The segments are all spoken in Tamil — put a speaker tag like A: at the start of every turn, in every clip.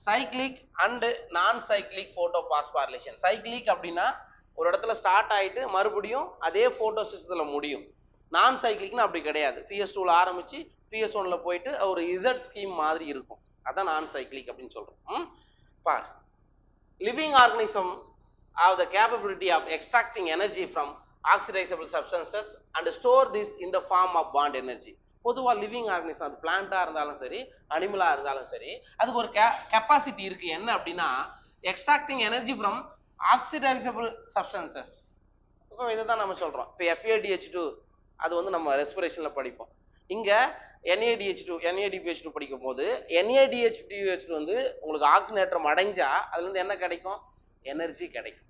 A: Cyclic and non cyclic photo phosphorylation. Cyclic அப்படின்னா ஒரு இடத்துல ஸ்டார்ட் ஆயிட்டு மறுபடியும் அதே போட்டோ சிஸ்டத்துல முடியும். நான் சைக்ளிக்னு அப்படி கிடையாது. PS2ல ஆரம்பிச்சு PS1ல போயிட்டு ஒரு இசட் ஸ்கீம் மாதிரி இருக்கும். அதான் நான் சைக்ளிக் அப்படின்னு சொல்றோம். பார், living organism have the capability of extracting energy from oxidizable substances and store this in the form of bond energy. பொதுவாக லிவிங் ஆர்கனிசம், அது பிளான்டா இருந்தாலும் சரி அனிமலா இருந்தாலும் சரி, அதுக்கு ஒரு கெப்பாசிட்டி இருக்கு. என்ன அப்படின்னா எக்ஸ்ட்ராக்டிங் எனர்ஜி ஃப்ரம் ஆக்சிடைசபிள் சப்ஸ்டன்சஸ். இப்போ இதை தான் நம்ம சொல்றோம். இப்போ FADH2 அது வந்து நம்ம ரெஸ்பிரேஷன்ல படிப்போம். இங்க NADH2 படிக்கும் போது NADH2 வந்து உங்களுக்கு ஆக்சிஜனேற்றம் அடைஞ்சா அதுல இருந்து என்ன கிடைக்கும்? எனர்ஜி கிடைக்கும்.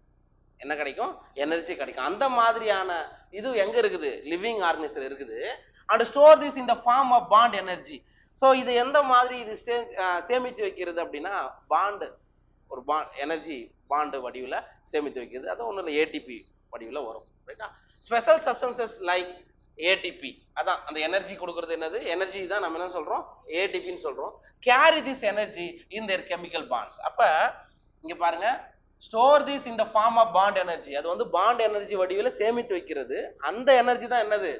A: என்ன கிடைக்கும்? எனர்ஜி கிடைக்கும். அந்த மாதிரியான இது எங்க இருக்குது? லிவிங் ஆர்கனிசத்துல இருக்குது. And store this in the form of bond energy. So இது எந்த மாதிரி இது சேமித்து வைக்கிறது அப்படின்னா பாண்டு, ஒரு பாண்ட் எனர்ஜி பாண்டு வடிவில் சேமித்து வைக்கிறது. அது ஒன்றும் இல்லை, ATP வடிவில் வரும். ரைட்டா? ஸ்பெஷல் சப்ஸ்டன்சஸ் லைக் ATP, அதான் அந்த எனர்ஜி கொடுக்கறது. என்னது எனர்ஜி தான் நம்ம என்ன சொல்றோம்? ATPன்னு சொல்றோம். Carry this energy in their chemical bonds. அப்ப இங்க பாருங்க, store this in the form of bond energy. அது வந்து பாண்ட் எனர்ஜி வடிவில் சேமித்து வைக்கிறது. அந்த எனர்ஜி தான் என்னது?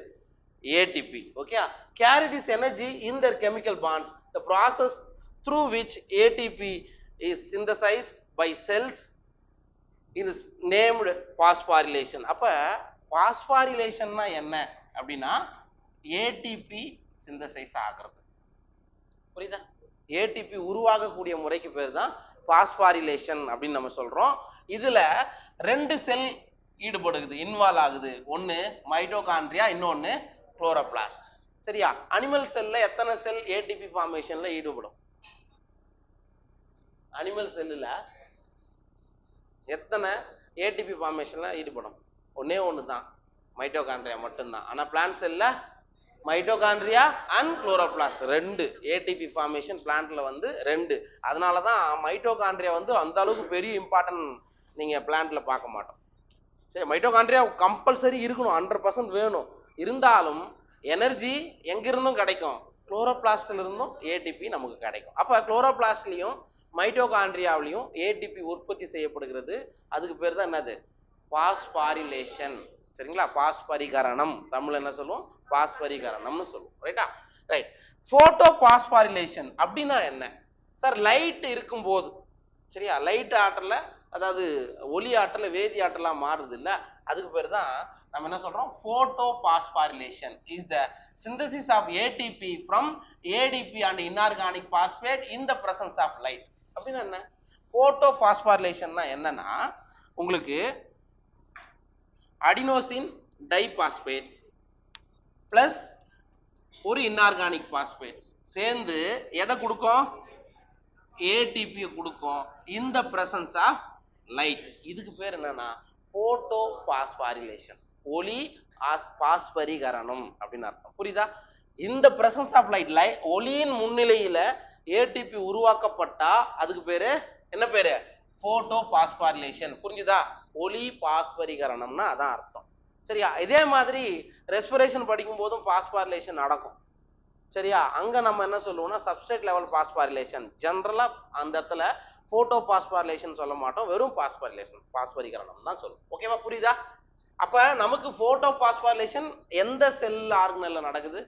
A: ATP. Okay, carry this energy in their chemical bonds. The process through which ATP is synthesised by cells is named phosphorylation. அப்ப பாஸ்பாரிலேஷன்னா என்ன அப்படின்னா ATP சிந்தசைஸ் ஆகிறது. புரியுதா? ATP உருவாகக்கூடிய முறைக்கு பேர் தான் பாஸ்பாரிலேஷன் அப்படின்னு நம்ம சொல்றோம். இதுல 2 செல் ஈடுபடுது, இன்வால்வ் ஆகுது. ஒன்னு மைட்டோகாண்ட்ரியா, இன்னொன்னு குளோரோபிளாஸ்ட். சரியா? அனிமல் செல்ல எத்தனை செல் ATP ஃபார்மேஷன்ல ஈடுபடும்? அனிமல் செல்லுல எத்தனை ATP ஃபார்மேஷன்ல ஈடுபடும்? ஒன்னே ஒன்று தான், மைட்டோகாண்ட்ரியா மட்டும்தான். ஆனா பிளான்ட் செல்ல mitochondria and chloroplast 2 ATP formation பிளான்ட்ல வந்து 2. அதனாலதான் மைட்டோகாண்ட்ரியா வந்து அந்த அளவுக்கு பெரிய இம்பார்ட்டன்ட் நீங்க பிளான்ட்ல பார்க்க மாட்டோம். சரி, மைட்டோகாண்ட்ரியா கம்பல்சரி இருக்கணும், 100% வேணும். இருந்தாலும் எனர்ஜி எங்கிருந்தும் கிடைக்கும், குளோரோபிளாஸ்ட்ல இருந்தும் ATP நமக்கு கிடைக்கும். அப்ப குளோரோபிளாஸ்ட்லயும் மைட்டோகாண்ட்ரியாவிலையும் ATP உற்பத்தி செய்யப்படுகிறது. அதுக்கு பேர் தான் என்னது? பாஸ்பாரிலேஷன். சரிங்களா? பாஸ்பரிகரணம். தமிழ் என்ன சொல்லுவோம்? பாஸ்பரிகரணம்னு சொல்லுவோம். ரைட்டா? ரைட். போட்டோ பாஸ்பாரிலேஷன் அப்படின்னா என்ன சார்? லைட் இருக்கும் போது, சரியா, லைட் ஆற்றல, அதாவது ஒளி ஆற்றல வேதி ஆற்றலா மாறுது இல்ல, அதுக்கு பேர் தான் நம்ம என்ன சொல்றோம்? Photophosphorylation is the synthesis of ATP from ADP and inorganic phosphate in the presence of light. அப்படின்னா என்ன? போட்டோ பாஸ்பாரிலேஷன்னா என்னன்னா, உங்களுக்கு அடினோசின் டைபாஸ்பேட் பிளஸ் ஒரு இன்ஆர்கானிக் பாஸ்பேட் சேர்ந்து எதை கொடுக்கும்? ATP கொடுக்கும். இந்த பிரசன்ஸ் ஆஃப் லைட். இதுக்கு பேர் என்னன்னா போட்டோ பாஸ்பாரிலேஷன், ஒளி பாஸ்பரிகரணம் அப்படின்னு அர்த்தம். புரியுதா? இந்த பிரசன்ஸ் ஆஃப் லைட், ஒளியின் முன்னிலையில ATP உருவாக்கப்பட்டா அதுக்கு பேரு என்ன பேரு? Photo phosphorylation. புரிஞ்சுதா? ஒளி பாஸ்பரிகரணம்னா அதான் அர்த்தம். சரியா? இதே மாதிரி ரெஸ்பிரேஷன் படிக்கும் போதும் பாஸ்பாரிலேஷன் நடக்கும். சரியா? அங்க நம்ம என்ன சொல்லுவோம்னா சப்ஸ்ட்ரேட் லெவல் பாஸ்பாரிலேஷன். ஜெனரலா அந்த இடத்துல போட்டோ பாஸ்பாரிலேஷன் சொல்ல மாட்டோம், வெறும் பாஸ்பாரிலேஷன், பாஸ்பரிகரணம் தான் சொல்லுவோம். ஓகேவா? புரியுதா? அப்ப நமக்கு போட்டோ பாஸ்பாரிலேஷன் எந்த செல் ஆர்கனல்ல நடக்குது?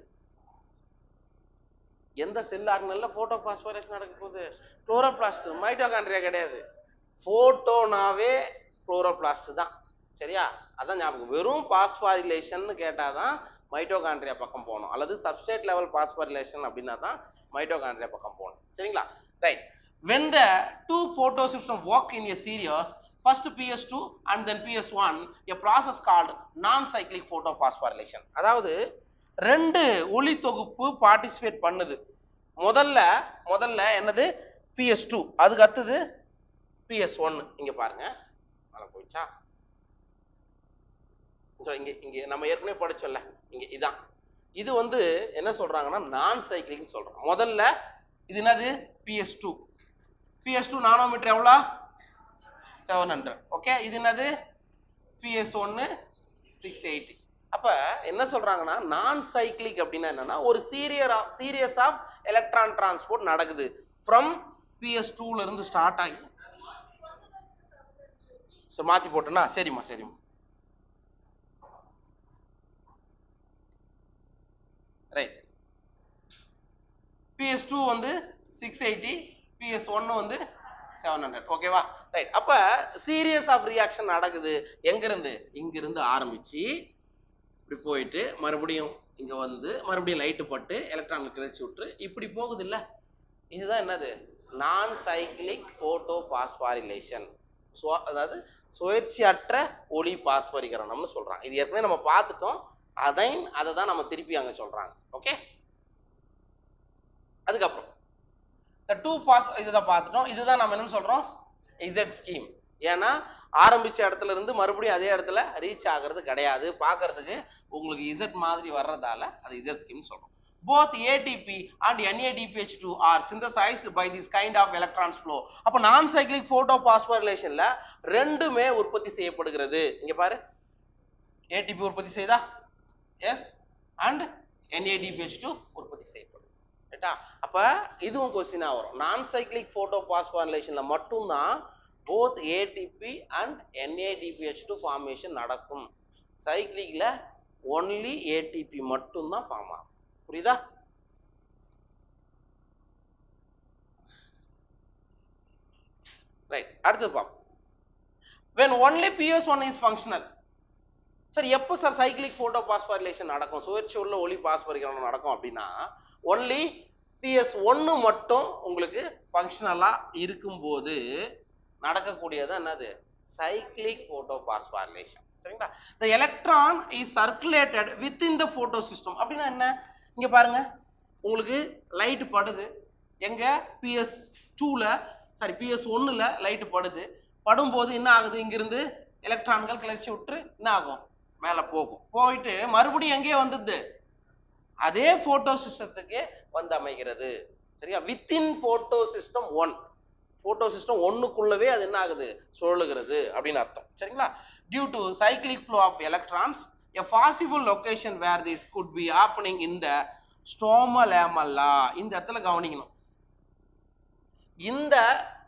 A: எந்த செல் ஆர்கனல்ல போட்டோ பாஸ்பாரிலேஷன் நடக்க போகுது? குளோரோபிளாஸ்ட், மைட்டோகாண்ட்ரியா கிடையாது. போட்டோனாவே குளோரோபிளாஸ்ட் தான். சரியா? அதான் ஞாபகம். வெறும் பாஸ்பாரிலேஷன் கேட்டாதான் மைட்டோகாண்ட்ரியா பக்கம் போகணும், அல்லது சப்ஸ்ட்ரேட் லெவல் பாஸ்பாரிலேஷன் அப்படின்னா தான் மைட்டோகாண்ட்ரியா பக்கம் போகணும். சரிங்களா? Right. when the two photosystem work in a series, first PS2 and then PS1, a process called non-cyclic photophosphorylation. அதாவது 2 ஒளி தொகுப்பு பார்ட்டிசிபேட் பண்ணுது. முதல்ல என்னது? PS2. அதுக்கு அடுத்தது PS1. இங்க பாருங்க, மேல போயிச்சா? இங்க நம்ம ஏற்கனவே படிச்சோம்ல, இங்க இதான். இது வந்து என்ன சொல்றாங்கன்னா நான் சைக்ளிக் சொல்றோம். முதல்ல இது என்னது? PS2. PS2 நானோமீட்டர் எவ்வளோ? 700. ஓகே, இது என்னது? PS1 680. அப்ப என்ன சொல்றாங்கன்னா நான் சைக்ளிக் அப்படின்னா என்னன்னா ஒரு சீரியஸ் ஆஃப் எலக்ட்ரான் டிரான்ஸ்போர்ட் நடக்குது ஃப்ரம் PS2 ல இருந்து ஸ்டார்ட் ஆகி மாத்தி போட்டேனா? சரிம்மா சரிம்மா. ரைட். PS2 வந்து 680, PS1 வந்து 700. ஓகேவா? ரைட். அப்ப சீரியஸ் ஆஃப் ரியாக்ஷன் நடக்குது. எங்க இருந்து? இங்க இருந்து ஆரம்பிச்சு இப்படி போயிட்டு மறுபடியும் இங்க வந்து மறுபடியும் லைட் பட்டு எலக்ட்ரான் கிளர்ச்சி விட்டு இப்படி போகுது இல்ல? இதுதான் என்னது? நான் சைக்கிளிக் போட்டோ பாஸ்பாரிலேஷன். அதாவது சுழற்சியற்ற ஒளி பாஸ்பரிகரணம்னு சொல்றாங்க. இது ஏற்கனவே நம்ம பார்த்துட்டோம். அதை தான் நம்ம திருப்பி அங்க சொல்றாங்க. ஓகே. அதுக்கப்புறம் இந்த 2 பாஸ் இதுதான் பார்த்துட்டோம். இதுதான் நம்ம என்ன சொல்றோம்? Z scheme. ஏன்னா ஆரம்பிச்ச இடத்துல இருந்து மறுபடியும் அதே இடத்துல ரீச் ஆகிறது கிடையாது. பார்க்கறதுக்கு உங்களுக்கு இசட் மாதிரி வர்றதால அது இசட் ஸ்கீம் சொல்றோம். Both ATP and NADPH2 are synthesized by this kind of electrons flow. அப்ப நான் சைக்கிளிக் போட்டோபாஸ்போரிலேஷன்ல ரெண்டுமே உற்பத்தி செய்யப்படுகிறது. இங்க பாரு, ATP உற்பத்தி செய்தா, எஸ், and NADPH2 உற்பத்தி செய்யப்படுது. ரைட்டா? அப்ப இதுவும் क्वेश्चनா வரும். நான் சைக்கிளிக் போட்டோபாஸ்போரிலேஷன்ல மட்டும் தான் both ATP and NADPH2 formation நடக்கும். சைக்கிளிக்ல only ATP மட்டும் தான் ஃபார்ம் ஆகும். புரியுதா? ரைட். அடுத்து பாப்போம். when only PS1 is functional. Sir எப்போ சார் சைக்கிளிக் போட்டோபாஸ்போரிலேஷன் நடக்கும், சுழற்சி உள்ள ஒளி பாஸ்பரிகரணம் நடக்கும் அப்படின்னா ஒன்லி PS1 மட்டும் உங்களுக்கு ஃபங்க்ஷனலா இருக்கும்போது நடக்கக்கூடியது என்னது? சைக்கிளிக் போட்டோபாஸ்போரிலேஷன். சரிங்களா? the electron is circulated within the photosystem. அப்படின்னா என்ன? இங்க பாருங்க, உங்களுக்கு லைட் படுது. எங்க? PS2ல சாரி PS1ல லைட் படுது. படும்போது என்ன ஆகுது? இங்கிருந்து எலக்ட்ரான்கள் கிளர்ச்சி விட்டு என்ன ஆகும்? மேல போகும். போயிட்டு மறுபடியும் எங்கே வந்துடுது? அதே போட்டோ சிஸ்டத்துக்கு வந்து அமைகிறது. சரியா? Within photosystem 1. Photosystem 1க்குள்ளவே அது என்ன ஆகுது? சுழலுகிறது அப்படின்னு அர்த்தம். சரிங்களா? due to cyclic flow of electrons, a possible location where this could be happening in the stroma lamella. இந்த இடத்துல கவனிக்கணும். இந்த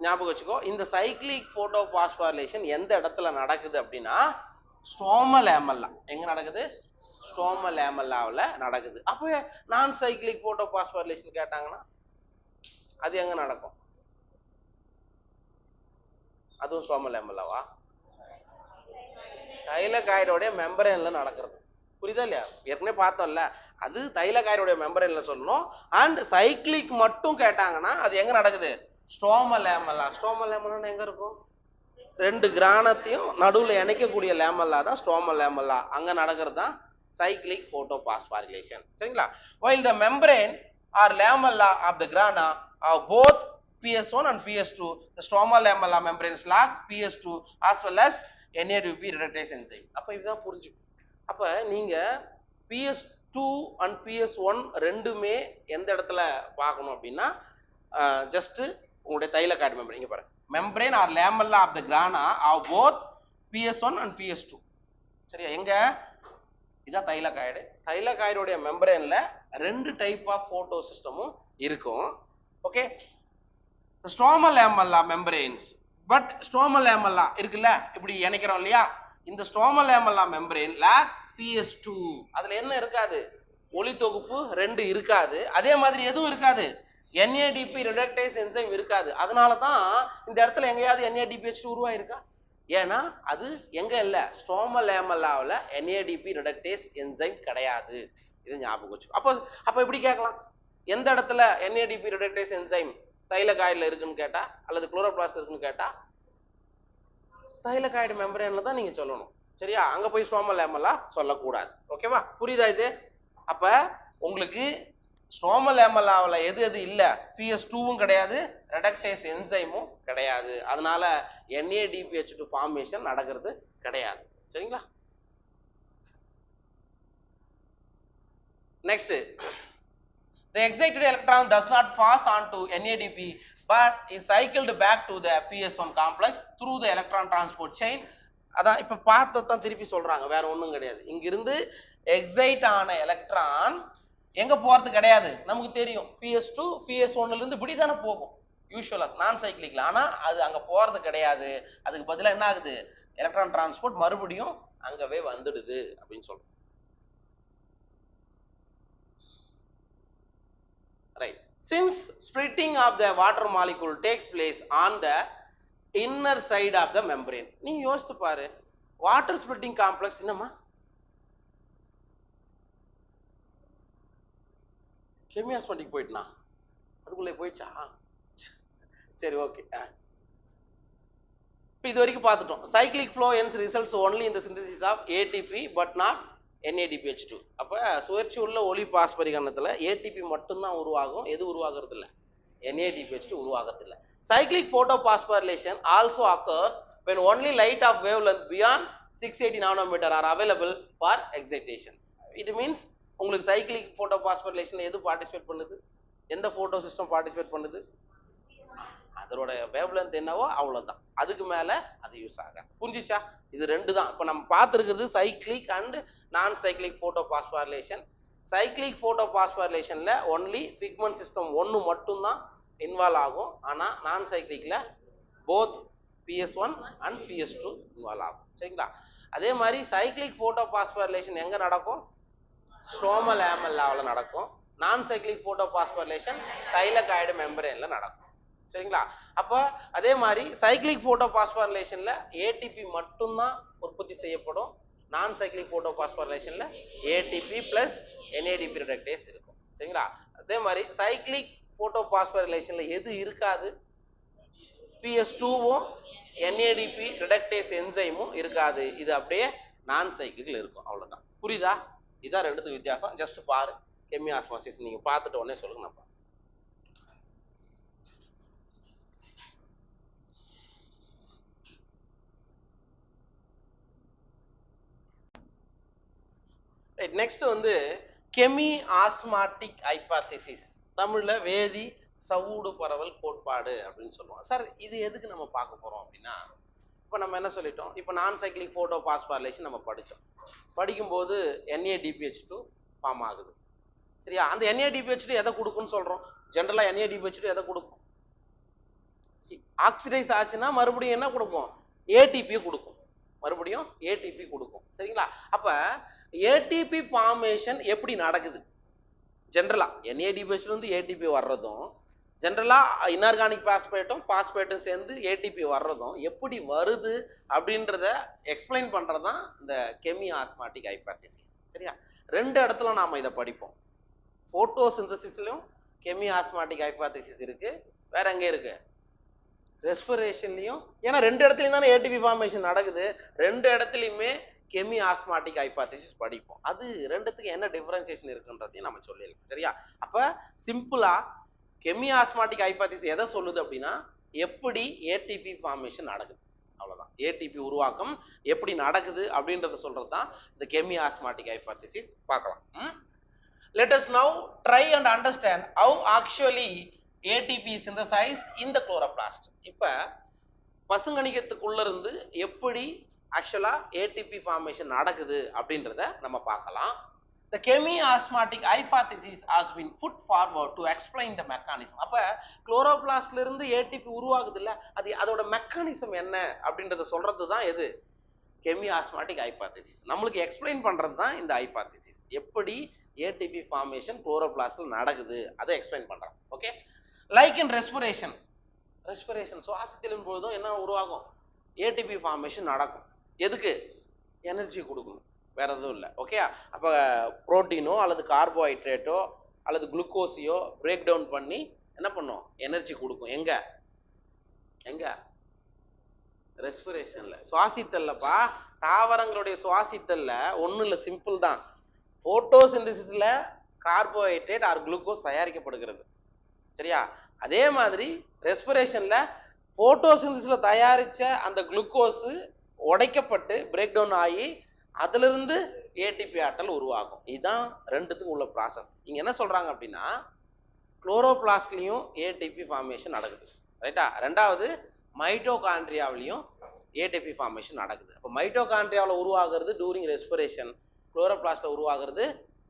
A: ஞாபகம் வச்சுக்கோ, இந்த சைக்கிளிக் போட்டோபாஸ்போரிலேஷன் எந்த இடத்துல நடக்குது அப்படின்னா ஸ்ட்ரோமா லேமெல்லா. எங்க நடக்குது? ஸ்ட்ரோமா லேமெல்லாவுல நடக்குது. அப்ப நான் சைக்கிளிக் போட்டோபாஸ்போரிலேஷன் கேட்டாங்கன்னா அது எங்க நடக்கும்? அதுவும் ஸ்ட்ரோமா லேமெல்லாவா? தைலகாய்டோடைய மெம்பரேன்ல நடக்கிறது. புரியுதா இல்லையா? ஏற்கனவே பார்த்தோம்ல, அது தைலகாய்டோடைய மெம்பரேன்ல சொல்லணும். அண்ட் சைக்கிளிக் மட்டும் கேட்டாங்கன்னா அது எங்க நடக்குது? ஸ்ட்ரோமா லேமெல்லா. ஸ்ட்ரோமா லேமெல்லா எங்க இருக்கும்? 2 கிரானத்தையும் நடுவுல இணைக்கக்கூடிய லேமெல்லா தான் ஸ்ட்ரோமா லேமெல்லா. அங்க நடக்கிறது தான் சைக்கிளிக் போட்டோபாஸ்போரிலேஷன். சரிங்களா? while the membrane or lamella of the grana of both PS1 and PS2, the stroma lamella membranes lack PS2 as well as NADP reductase enzyme. அப்ப இதுதான் புரிஞ்சுக்கும். அப்ப நீங்க PS2 and PS1 ரெண்டுமே எந்த இடத்துல பார்க்கணும் அப்படின்னா ஜஸ்ட் உங்களுடைய தைலகாய்டு மெம்பரேன். இங்க பாருங்க, membrane or lamella of the grana of both PS1 and PS2. சரியா? எங்க? இதான் தைலகாய்டு. தைலகாய்டோடைய மெம்பரேன்ல 2 டைப் ஆஃப் போட்டோ சிஸ்டமும் இருக்கும். Okay. Stroma லேமெல்லா membranes, but stroma லேமெல்லா இருக்குல்ல, இப்படி இணைக்கிறோம் இல்லையா? இந்த ஸ்ட்ரோமா லேமெல்லா மெம்பரேன் லாக் PS2. அதுல என்ன இருக்காது? ஒளி தொகுப்பு 2 இருக்காது. அதே மாதிரி எதுவும் இருக்காது? NADP reductase enzyme இருக்காது. அதனால தான் இந்த இடத்துல எங்கேயாவது NADPH2 உருவாயிருக்கா? ஏன்னா அது எங்க இல்ல? ஸ்ட்ரோமா லேமெல்லாவுல NADP reductase enzyme கிடையாது. இது ஞாபகம் வச்சுக்கோ. அப்ப இப்படி கேட்கலாம், எந்த இடத்துல NADP reductase enzyme தைலகாய்டுல இருக்குன்னு கேட்டா அல்லது குளோரோபிளாஸ்ட் இருக்குன்னு கேட்டா தைலகாய்டு மெம்பரேன்ல தான் நீங்க சொல்லணும். சரியா? அங்க போய் ஸ்ட்ரோமா லேமெல்லா சொல்லக்கூடாது. ஓகேவா? புரியுதா இது? அப்ப உங்களுக்கு ஸ்ட்ரோமா லேமெல்லாவுல எது எது இல்ல? PS2வும் கிடையாது, ரெடக்டேஸ் என்சைமும் கிடையாது. அதனால NADPH2 ஃபார்மேஷன் நடக்கிறது கிடையாது. சரிங்களா? Next, the excited electron does not pass on to NADP but is cycled back to the PS1 complex through the electron transport chain. அதான் இப்ப பார்த்ததான் திருப்பி சொல்றாங்க, வேற ஒண்ணும் கிடையாது. இங்கிருந்து எக்ஸைட் ஆன எலக்ட்ரான் எங்க போறது கிடையாது. நமக்கு தெரியும் PS2 PS1ல இருந்து இப்படி தானே போகும். யூஸ்வலா நான் சைக்கிளிக்ல. ஆனா அது அங்க போறது கிடையாது. அதுக்கு பதிலா என்ன ஆகுது, எலக்ட்ரான் டிரான்ஸ்போர்ட் மறுபடியும் அங்கவே வந்துடுது அப்படின்னு சொல்றோம். Right. Since splitting of the water molecule takes place on the inner side of the membrane, நீ யோசித்து பாரு, வாட்டர் ஸ்பிளிட்டிங் காம்ப்ளெக்ஸ் என்னமா கெமியாஸ்மெட்டிக் போயிட்டுனா அதுக்குள்ளே போயிடுச்சா? சரி, ஓகே. இப்போ இது வரைக்கும் பார்த்துட்டோம். Cyclic flow ends results only in the synthesis of ATP but not NADPH2. அப்போ சுழற்சி உள்ள ஒளி பாஸ்பரிகரணத்தில் ஏடிபி மட்டும்தான் உருவாகும். எது உருவாகிறது இல்லை? NADPH2 உருவாகிறது இல்லை. Cyclic photophosphorylation also occurs when only light of wavelength beyond 680 nanometer are available for excitation. It means உங்களுக்கு சைக்ளிக் போட்டோபாஸ்போரிலேஷன் எது பார்ட்டிசிபேட் பண்ணுது? எந்த போட்டோ சிஸ்டம் பார்ட்டிசிபேட் பண்ணுது? அதோட வேவ்லென்த் என்னவோ அவ்வளவுதான், அதுக்கு மேல அது யூஸ் ஆக. புரிஞ்சிச்சா? இது ரெண்டு தான் இப்ப நம்ம பார்த்துருக்கிறது, cyclic and non cyclic photophosphorylation. Cyclic போட்டோபாஸ்போரிலேஷன்ல ஒன்லி பிக்மெண்ட் சிஸ்டம் ஒன்று மட்டும்தான் இன்வால்வ் ஆகும். ஆனா நான் சைக்ளிக்ல both PS1 and PS2 involve ஆகும். சரிங்களா? அதே மாதிரி சைக்ளிக் போட்டோபாஸ்போரிலேஷன் எங்க நடக்கும்? ஸ்ட்ரோமல் லேமெல்லாவுல நடக்கும். நான் சைக்ளிக் போட்டோபாஸ்போரிலேஷன் தைலகாய்டு மெம்பரேன்ல நடக்கும். சரிங்களா? அப்ப அதே மாதிரி சைக்ளிக் போட்டோபாஸ்போரிலேஷன்ல ஏடிபி மட்டும்தான் உற்பத்தி செய்யப்படும். நான் சைக்ளிக் போட்டோபாஸ்போரிலேஷன்ல ஏடிபி பிளஸ் NADP ரிடக்டேஸ் இருக்கும். சரிங்களா? அதே மாதிரி சைக்ளிக் போட்டோபாஸ்போரிலேஷன்ல எது இருக்காது? PS2வும் NADP ரிடக்டேஸ் என்சைமும் இருக்காது. இது அப்படியே நான் சைக்ளிக்ல இருக்கும். அவ்வளவுதான். புரியுதா? இதான் ரெண்டுத்துக்கு வித்தியாசம். ஜஸ்ட் பாரு, கெமியாஸ்மோசிஸ் நீங்க பார்த்துட்டு உடனே சொல்லுங்க. நம்ம நெக்ஸ்ட் வந்து கெமி ஆஸ்மாட்டிக் ஹைபாத்தசிஸ், தமிழ்ல வேதி சவுடு பரவல் கோட்பாடு அப்படின்னு சொல்லுவோம். சார் இது எதுக்கு நம்ம பார்க்க போறோம் அப்படின்னா, இப்போ நம்ம என்ன சொல்லிட்டோம், இப்போ நான் சைக்ளிக் போட்டோபாஸ்போரிலேஷன் நம்ம படித்தோம். படிக்கும்போது NADPH2 ஃபார்ம் ஆகுது. சரியா? அந்த NADPH2 எதை கொடுக்கும்னு சொல்றோம்? ஜென்ரலா NADPH2 எதை கொடுக்கும்? ஆக்சிடைஸ் ஆச்சுன்னா மறுபடியும் என்ன கொடுக்கும்? ATP கொடுக்கும். மறுபடியும் ATP கொடுக்கும். சரிங்களா? அப்ப ஏடிபி ஃபார்மேஷன் எப்படி நடக்குது? ஜென்ரலா NADPH இருந்து ATP வர்றதும், ஜென்ரலா இன்ஆர்கானிக் பாஸ்பேட்டும் சேர்ந்து ATP வர்றதும் எப்படி வருது அப்படின்றத எக்ஸ்பிளைன் பண்றதுதான் இந்த கெமி ஆஸ்மாட்டிக் ஹைபாத்தசிஸ். சரியா? ரெண்டு இடத்துல நாம இதை படிப்போம். போட்டோசிந்தசிஸ்லயும் கெமி ஆஸ்மாட்டிக் ஹைபாத்தசிஸ் இருக்கு. வேற எங்க இருக்கு? ரெஸ்பிரேஷன்லயும். ஏன்னா ரெண்டு இடத்துலயும் தானே ATP ஃபார்மேஷன் நடக்குது. ரெண்டு இடத்துலயுமே கெமி ஆஸ்மாட்டிக் ஹைபாத்தசிஸ் படிப்போம். அது ரெண்டுத்துக்கு என்ன டிஃபரன்சியேஷன் இருக்குன்றதையும் நம்ம சொல்லிடலாம். சரியா? அப்ப சிம்பிளா கெமி ஆஸ்மாட்டிக் ஹைபாத்தசிஸ் எதை சொல்லுது அப்படின்னா, எப்படி ATP ஃபார்மேஷன் நடக்குது, அவ்வளவுதான். ATP உருவாக்கம் எப்படி நடக்குது அப்படின்றத சொல்றதுதான் இந்த கெமி ஆஸ்மாட்டிக் ஹைபாத்தசிஸ். பார்க்கலாம். Let us now try and understand how actually ATP is synthesized in the chloroplast. இப்ப பசுங்கணிகத்துக்குள்ள இருந்து எப்படி ஆக்சுவலா ATP ஃபார்மேஷன் நடக்குது அப்படின்றத நம்ம பார்க்கலாம். The chemiosmotic hypothesis has been put forward to explain the mechanism. அப்ப குளோரோபிளாஸ்ட்ல இருந்து ATP உருவாகுது இல்ல, அது அதோட மெக்கானிசம் என்ன அப்படின்றத சொல்றது தான் எது? கெமியாஸ்மாட்டிக் ஹைபாத்தசிஸ். நம்மளுக்கு எக்ஸ்பிளைன் பண்றது தான் இந்த ஹைபாத்தசிஸ். எப்படி ATP ஃபார்மேஷன் குளோரோபிளாஸ்ட்ல நடக்குது அதை எக்ஸ்பிளைன் பண்றோம். Okay? Like in respiration. Respiration சுவாசித்தலின் பொழுதும் என்ன உருவாகும்? ATP ஃபார்மேஷன் நடக்கும். எதுக்கு? எனர்ஜி கொடுக்கணும், வேற எதுவும் இல்லை. ஓகே? அப்ப புரோட்டீனோ அல்லது கார்போஹைட்ரேட்டோ அல்லது குளுக்கோஸையோ பிரேக் டவுன் பண்ணி என்ன பண்ணும்? எனர்ஜி கொடுக்கும். எங்க எங்க? ரெஸ்பிரேஷன்ல, சுவாசித்தல்லப்பா. தாவரங்களுடைய சுவாசித்தல்ல ஒன்றும் இல்லை, சிம்பிள் தான். போட்டோசிந்தசிஸ்ல கார்போஹைட்ரேட் ஆர் குளுக்கோஸ் தயாரிக்கப்படுகிறது. சரியா? அதே மாதிரி ரெஸ்பிரேஷன்ல போட்டோசிந்தசிஸ்ல தயாரிச்ச அந்த குளுக்கோஸ் உடைக்கப்பட்டு பிரேக் டவுன் ஆகி அதுல இருந்து ATP ஆற்றல் உருவாகும். இதுதான் ரெண்டுத்துக்கும் உள்ள ப்ராசஸ். இங்க என்ன சொல்றாங்க அப்படின்னா, குளோரோபிளாஸ்ட்லயும் ATP ஃபார்மேஷன் நடக்குது. ரைட்டா? ரெண்டாவது மைட்டோகாண்ட்ரியாவிலையும் ATP ஃபார்மேஷன் நடக்குது. அப்போ மைட்டோகாண்ட்ரியாவில் உருவாகிறது டூரிங் ரெஸ்பிரேஷன், குளோரோபிளாஸ்ட்ல உருவாகிறது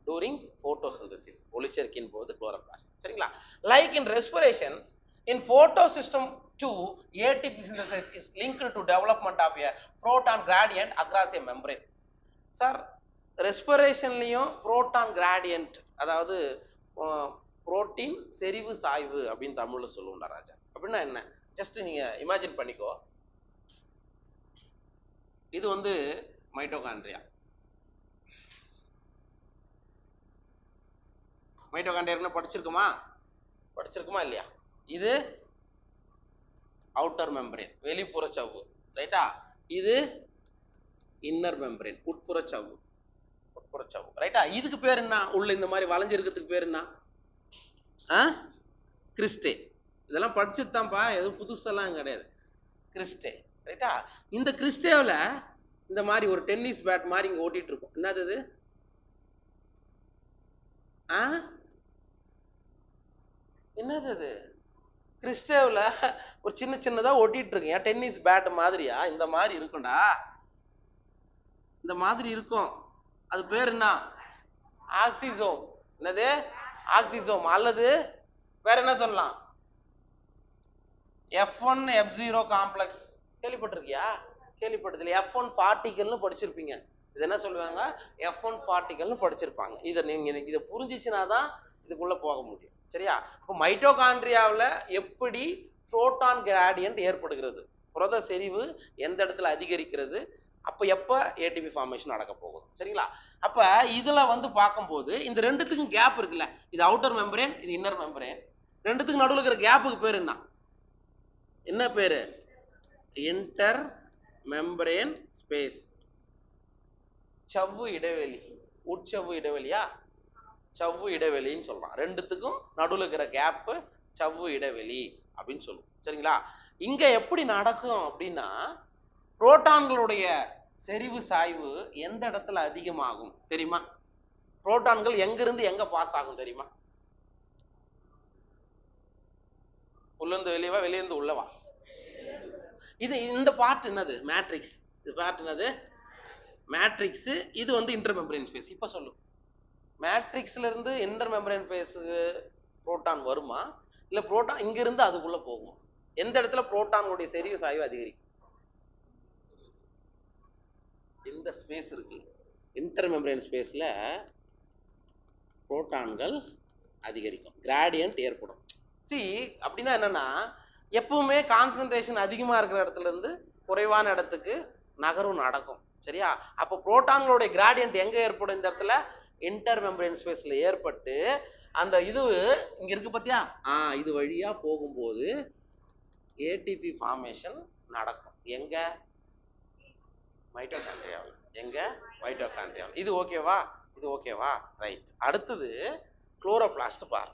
A: டூரிங் போட்டோசிந்தசிஸ், ஒளிச்சேர்க்கையின் போது குளோரோபிளாஸ்ட். சரிங்களா? Like in respiration In photosystem 2, ATP synthesis is linked to development of a proton gradient across a membrane. Sir ரெஸ்பிரேஷன்லையும் புரோட்டான் கிராடியன்ட், அதாவது புரோட்டீன் செறிவு சாய்வு அப்படின்னு தமிழ்ல சொல்லுவோம்டா ராஜா. அப்படின்னா என்ன, ஜஸ்ட் நீங்க இமேஜின் பண்ணிக்கோ. இது வந்து மைட்டோகாண்ட்ரியா. மைட்டோகாண்ட்ரியா படிச்சிருக்குமா இல்லையா? இது அவுட்டர் மெம்பரேன், வெளிப்புற சவ்வு, ரைட்டா? இது இன்னர் மெம்பரேன், உட்புற சவ்வு, ரைட்டா? இதுக்கு பேர் என்ன, உள்ள இந்த மாதிரி வளைஞ்சிருக்கிறதுக்கு பேர் என்ன? கிறிஸ்டே. இதெல்லாம் படிச்சுட்டு தான்ப்பா, எதுவும் புதுசெல்லாம் கிடையாது. கிறிஸ்டே, ரைட்டா? இந்த கிறிஸ்டேவில் இந்த மாதிரி ஒரு டென்னிஸ் பேட் மாதிரி இங்க ஓட்டிட்டு இருக்கும். என்னது இது? என்னது அது? கிறிஸ்டேவில் ஒரு சின்னதா ஓட்டிட்டு இருக்கு. ஏன் டென்னிஸ் பேட் மாதிரியா? இந்த மாதிரி இருக்கும்டா, இந்த மாதிரி இருக்கும். அது பேர் என்ன? ஆக்சிசோம். என்னது? ஆக்சிசோம். அல்லது வேற என்ன சொல்லலாம்? F1 F0 complex. கேள்விப்பட்டிருக்கியா? கேள்விப்பட்டதில்லை. F1 பார்ட்டிகல்னு படிச்சிருப்பீங்க. இது என்ன சொல்லுவாங்க? F1 பார்ட்டிகல்னு படிச்சிருப்பாங்க. இதை நீங்க இதை புரிஞ்சிச்சுன்னா தான் இதுக்குள்ள போக முடியும். சரியா? இப்போ மைட்டோகாண்ட்ரியாவில் எப்படி புரோட்டான் கிராடியன்ட் ஏற்படுகிறது, புரத செறிவு எந்த இடத்துல அதிகரிக்கிறது, அப்ப எப்ப ஏடிபி ஃபார்மேஷன் நடக்க போகுது. சரிங்களா? அப்ப இதுல வந்து பார்க்கும்போது இந்த ரெண்டுத்துக்கும் கேப் இருக்குல்ல, இது அவுட்டர் மெம்பரேன், இது இன்னர் மெம்பரேன். ரெண்டுத்துக்கு நடுவில் இருக்கிற கேப்புக்கு பேர் என்ன? என்ன பேரு? Inter membrane space. சவ்வு இடைவெளி, உட்சவ்வு இடைவெளியா? சவ்வு இடைவெளின்னு சொல்றான். ரெண்டுத்துக்கும் நடுவில் இருக்கிற கேப்பு சவ்வு இடைவெளி அப்படின்னு சொல்லுவோம். சரிங்களா? இங்க எப்படி நடக்கும் அப்படின்னா, புரோட்டான்களுடைய செறிவு சாய்வு எந்த இடத்துல அதிகமாகும் தெரியுமா? புரோட்டான்கள் எங்கிருந்து எங்க பாஸ் ஆகும் தெரியுமா? உள்ளிருந்து வெளியவா, வெளியிருந்து உள்ளவா? இது இந்த பார்ட் என்னது? மேட்ரிக்ஸ். இது பார்ட் என்னது? மேட்ரிக்ஸ். இது வந்து இன்டர் மெம்பரேன் ஸ்பேஸ். இப்ப சொல்லு, மேட்ரிக்ஸ்ல இருந்து இன்டர் மெம்பரேன் ஸ்பேஸுக்கு புரோட்டான் வருமா, இல்ல புரோட்டான் இங்க இருந்து அதுக்குள்ள போகுமா? எந்த இடத்துல புரோட்டான்களுடைய செறிவு சாய்வு அதிகரிக்கும்? இந்த ஸ்பேஸ் இருக்கு, இன்டர் மெம்பரேன் ஸ்பேஸ்ல புரோட்டான்கள் அதிகரிக்கும், கிராடியன்ட் ஏற்படும். சி அப்படின்னா என்னன்னா, எப்பவுமே கான்சன்ட்ரேஷன் அதிகமா இருக்கிற இடத்துல இருந்து குறைவான இடத்துக்கு நகரும் நடக்கும். சரியா? அப்போ புரோட்டான்களுடைய கிராடியன்ட் எங்க ஏற்படும்? இந்த இடத்துல இன்டர் மெம்பரேன் ஸ்பேஸ்ல ஏற்பட்டு அந்த இது இங்க இருக்கு பாத்தியா, இது வழியா போகும்போது ஏடிபி ஃபார்மேஷன் நடக்கும். எங்க? மைட்டோகாண்ட்ரியாவில். எங்க? மைட்டோகாண்ட்ரியாவில். இது ஓகேவா? இது ஓகேவா? ரைட். அடுத்தது குளோரோபிளாஸ்ட் பார்.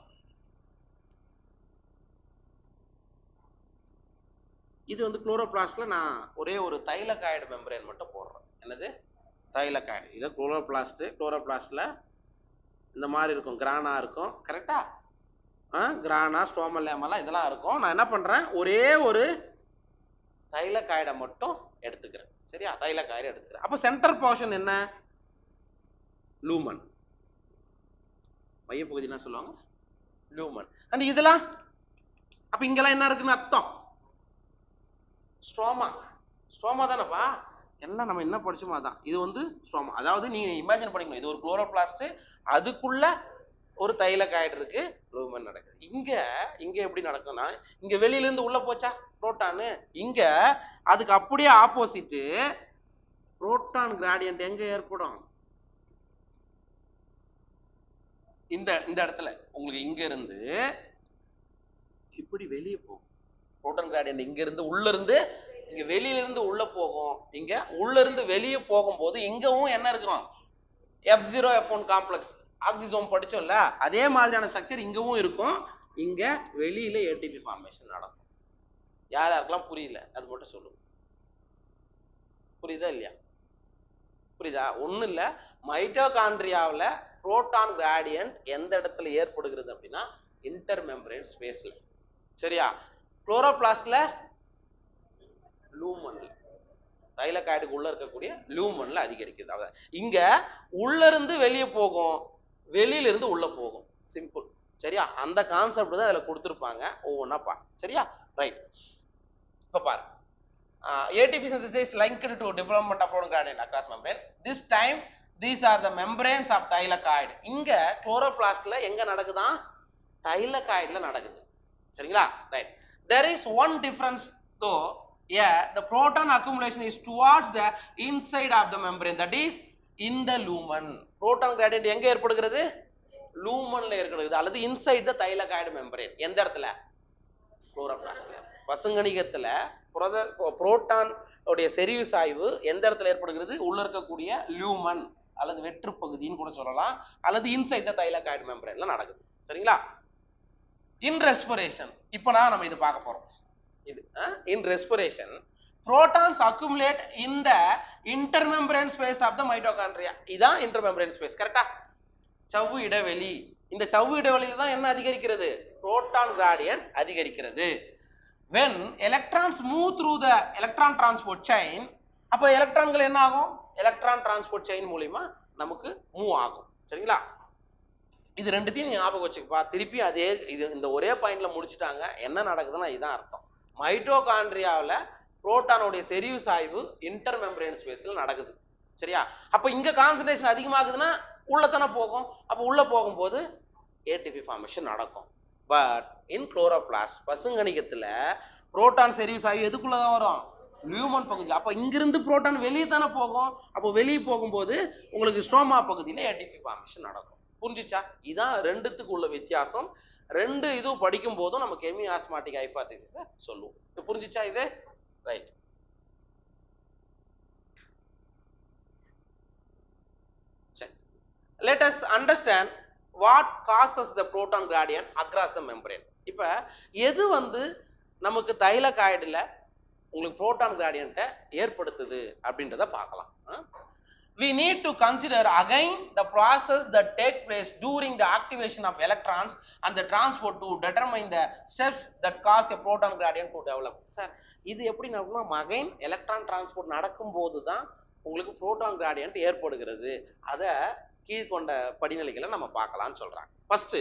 A: இது வந்து குளோரோபிளாஸ்ட்ல நான் ஒரே ஒரு தைலகாய்டு மெம்பரேன் மட்டும் போடுறேன். என்னது? தைலகாய்டு. இது குளோரோபிளாஸ்ட். குளோரோபிளாஸ்ட்ல இந்த மாதிரி இருக்கும், கிரானா இருக்கும். கரெக்டா? கிரானா, ஸ்டோமல் லேமெல்லாம் இதெல்லாம் இருக்கும். நான் என்ன பண்றேன், ஒரே ஒரு தைலகாய்டை மட்டும் எடுத்துக்கிறேன். சரியா? தைலகாய்டு எடுத்துக்கிறேன். அப்ப சென்டர் போர்ஷன் என்ன? லூமன். மையப்பகுதி என்ன சொல்லுவாங்க? லூமன். அண்ட் இதெல்லாம் அப்ப இங்கெல்லாம் என்ன இருக்குன்னு அர்த்தம்? ஸ்ட்ரோமா. ஸ்ட்ரோமா தானப்பா? எல்லாம் நம்ம என்ன படிச்சோமோ அதான். இது வந்து ஸ்ட்ரோமா. அதாவது நீங்க இமேஜின் பண்ணிக்கணும், இது ஒரு குளோரோபிளாஸ்ட், அதுக்குள்ள ஒரு தைலகாய்டு இருக்கு, லூமன் நடக்குது. இங்க எப்படி நடக்கும்னா, இங்க வெளியில இருந்து உள்ள போச்சா புரோட்டான், இங்க அதுக்கு அப்படியே ஆப்போசிட் புரோட்டான் கிராடியன்ட் எங்க ஏற்படும்? இந்த இடத்துல உங்களுக்கு இங்க இருந்து இப்படி வெளியே போகும். புரோட்டான் கிராடியன்ட் இங்க இருந்து உள்ள இருந்து இங்க வெளியில இருந்து உள்ள போகும். இங்க உள்ள இருந்து வெளியே போகும்போது இங்கவும் என்ன இருக்கும்? F0 F1 complex. ஆக்சிசோம் படிச்சோம்ல, அதே மாதிரியான ஸ்ட்ரக்சர் இங்கவும் இருக்கும். இங்க வெளியில ஏடிபி ஃபார்மேஷன் நடக்கும். யாருக்கெல்லாம் புரியல அது மட்டும் சொல்லுங்க. புரியுதா இல்லையா? புரியுதா? ஒண்ணும் இல்ல, மைட்டோகாண்ட்ரியாவில் புரோட்டான் கிராடியன்ட் எந்த இடத்துல ஏற்படுகிறது அப்படின்னா இன்டர் மெம்பரேன் ஸ்பேஸ்ல. சரியா? குளோரோபிளாஸ்ட்ல லூமன்ல, தைலகாய்டுக்கு உள்ள இருக்கக்கூடிய லூமன்ல அதிகரிக்குது. அதாவது இங்க உள்ள இருந்து வெளியே போகும், வெளியில இருந்து உள்ள போகும். சிம்பிள். சரியா? அந்த கான்செப்ட் தான் அதில் கொடுத்துருப்பாங்க, ஒவ்வொன்றா பா. சரியா? ரைட். இப்போ பாரு, ATP synthesis linked to development of proton gradient across membrane. This time these are the membranes of thylakoid. இங்க chloroplastல எங்க நடக்குதா? thylakoidல நடக்குது. சரிங்களா? Right. There is one difference though. Yeah, the proton accumulation is towards the inside of the membrane, that is in the lumen. proton gradient எங்க ஏற்படுகிறது? லூமன்ல ஏற்படுகிறது அல்லது inside the thylakoid membrane. எந்த இடத்துல? chloroplastல. பசுங்கணிகத்துல புரோட்டான் உடைய செறிவு சாய்வு எந்த இடத்துல ஏற்படுகிறது? உள்ள இருக்கக்கூடிய லியூமன் அல்லது வெற்று பகுதின்னு கூட சொல்லலாம், அல்லது இன்சைட் த தைலகாய்டு மெம்பரேன்ல நடக்குது. சரிங்களா? இன் ரெஸ்பிரேஷன் இப்போ நம்ம இது பார்க்க போறோம். இது இன் respiration protons accumulate in the intermembrane space of the mitochondria. இதான் intermembrane space. கரெக்ட்டா? சவ்வு இடைவெளி. இந்த சவ்வு இடைவெளியில தான் என்ன அதிகரிக்கிறது? proton gradient அதிகரிக்கிறது. when electrons move through the electron transport chain, அப்ப எலக்ட்ரான்கள் என்ன ஆகும்? எலக்ட்ரான் டிரான்ஸ்போர்ட் செயின் மூலமா நமக்கு மூவ் ஆகும். சரிங்களா? இது ரெண்டுத்தையும் நீ ஞாபகம் வச்சுக்கப்பா. திருப்பி அதே இது இந்த ஒரே பாயிண்ட்ல முடிச்சுட்டாங்க. என்ன நடக்குதுன்னா இதான் அர்த்தம். மைட்டோகாண்ட்ரியாவில் புரோட்டானுடைய செறிவு சாய்வு இன்டர்மெம்பரேன் ஸ்பேஸ்ல நடக்குது. சரியா? அப்ப இங்க கான்சன்ட்ரேஷன் அதிகமாகுதுன்னா உள்ளதானே போகும். அப்ப உள்ள போகும்போது ATP ஃபார்மேஷன் நடக்கும். பட் இன் குளோரோபிளாஸ்ட் பசுங்கணிகத்துல புரோட்டான் செறிவு சாய்வு எதுக்குள்ளதான் வரும்? லியூமன் பகுதி. அப்ப இங்கிருந்து புரோட்டான் வெளியே தானே போகும். அப்போ வெளியே போகும்போது உங்களுக்கு ஸ்ட்ரோமா பகுதியில ATP ஃபார்மேஷன் நடக்கும். புரிஞ்சுச்சா? இதான் ரெண்டுத்துக்கு உள்ள வித்தியாசம். ரெண்டு இது படிக்கும் போதும் நம்ம கெமி ஆஸ்மாட்டிக் ஹைபோதீசிஸை சொல்லுவோம். இது புரிஞ்சுச்சா? இது right. Let us understand what causes the proton gradient across the membrane. இப்ப எது நமக்கு தைலகாய்டுல உங்களுக்கு புரோட்டான் கிராடியன்ட்டை ஏற்படுத்துது அப்படின்றத பார்க்கலாம். We need to consider again the process that take place during the activation of electrons and the transport to determine the steps that cause a proton gradient to develop. Sir இது எப்படி நடக்கும்னா again எலக்ட்ரான் டிரான்ஸ்போர்ட் நடக்கும்போது தான் உங்களுக்கு புரோட்டான் கிராடியன்ட் ஏற்படுகிறது. அதை கீழ்கொண்ட படிநிலைகளை நம்ம பார்க்கலாம்னு சொல்றாங்க. First,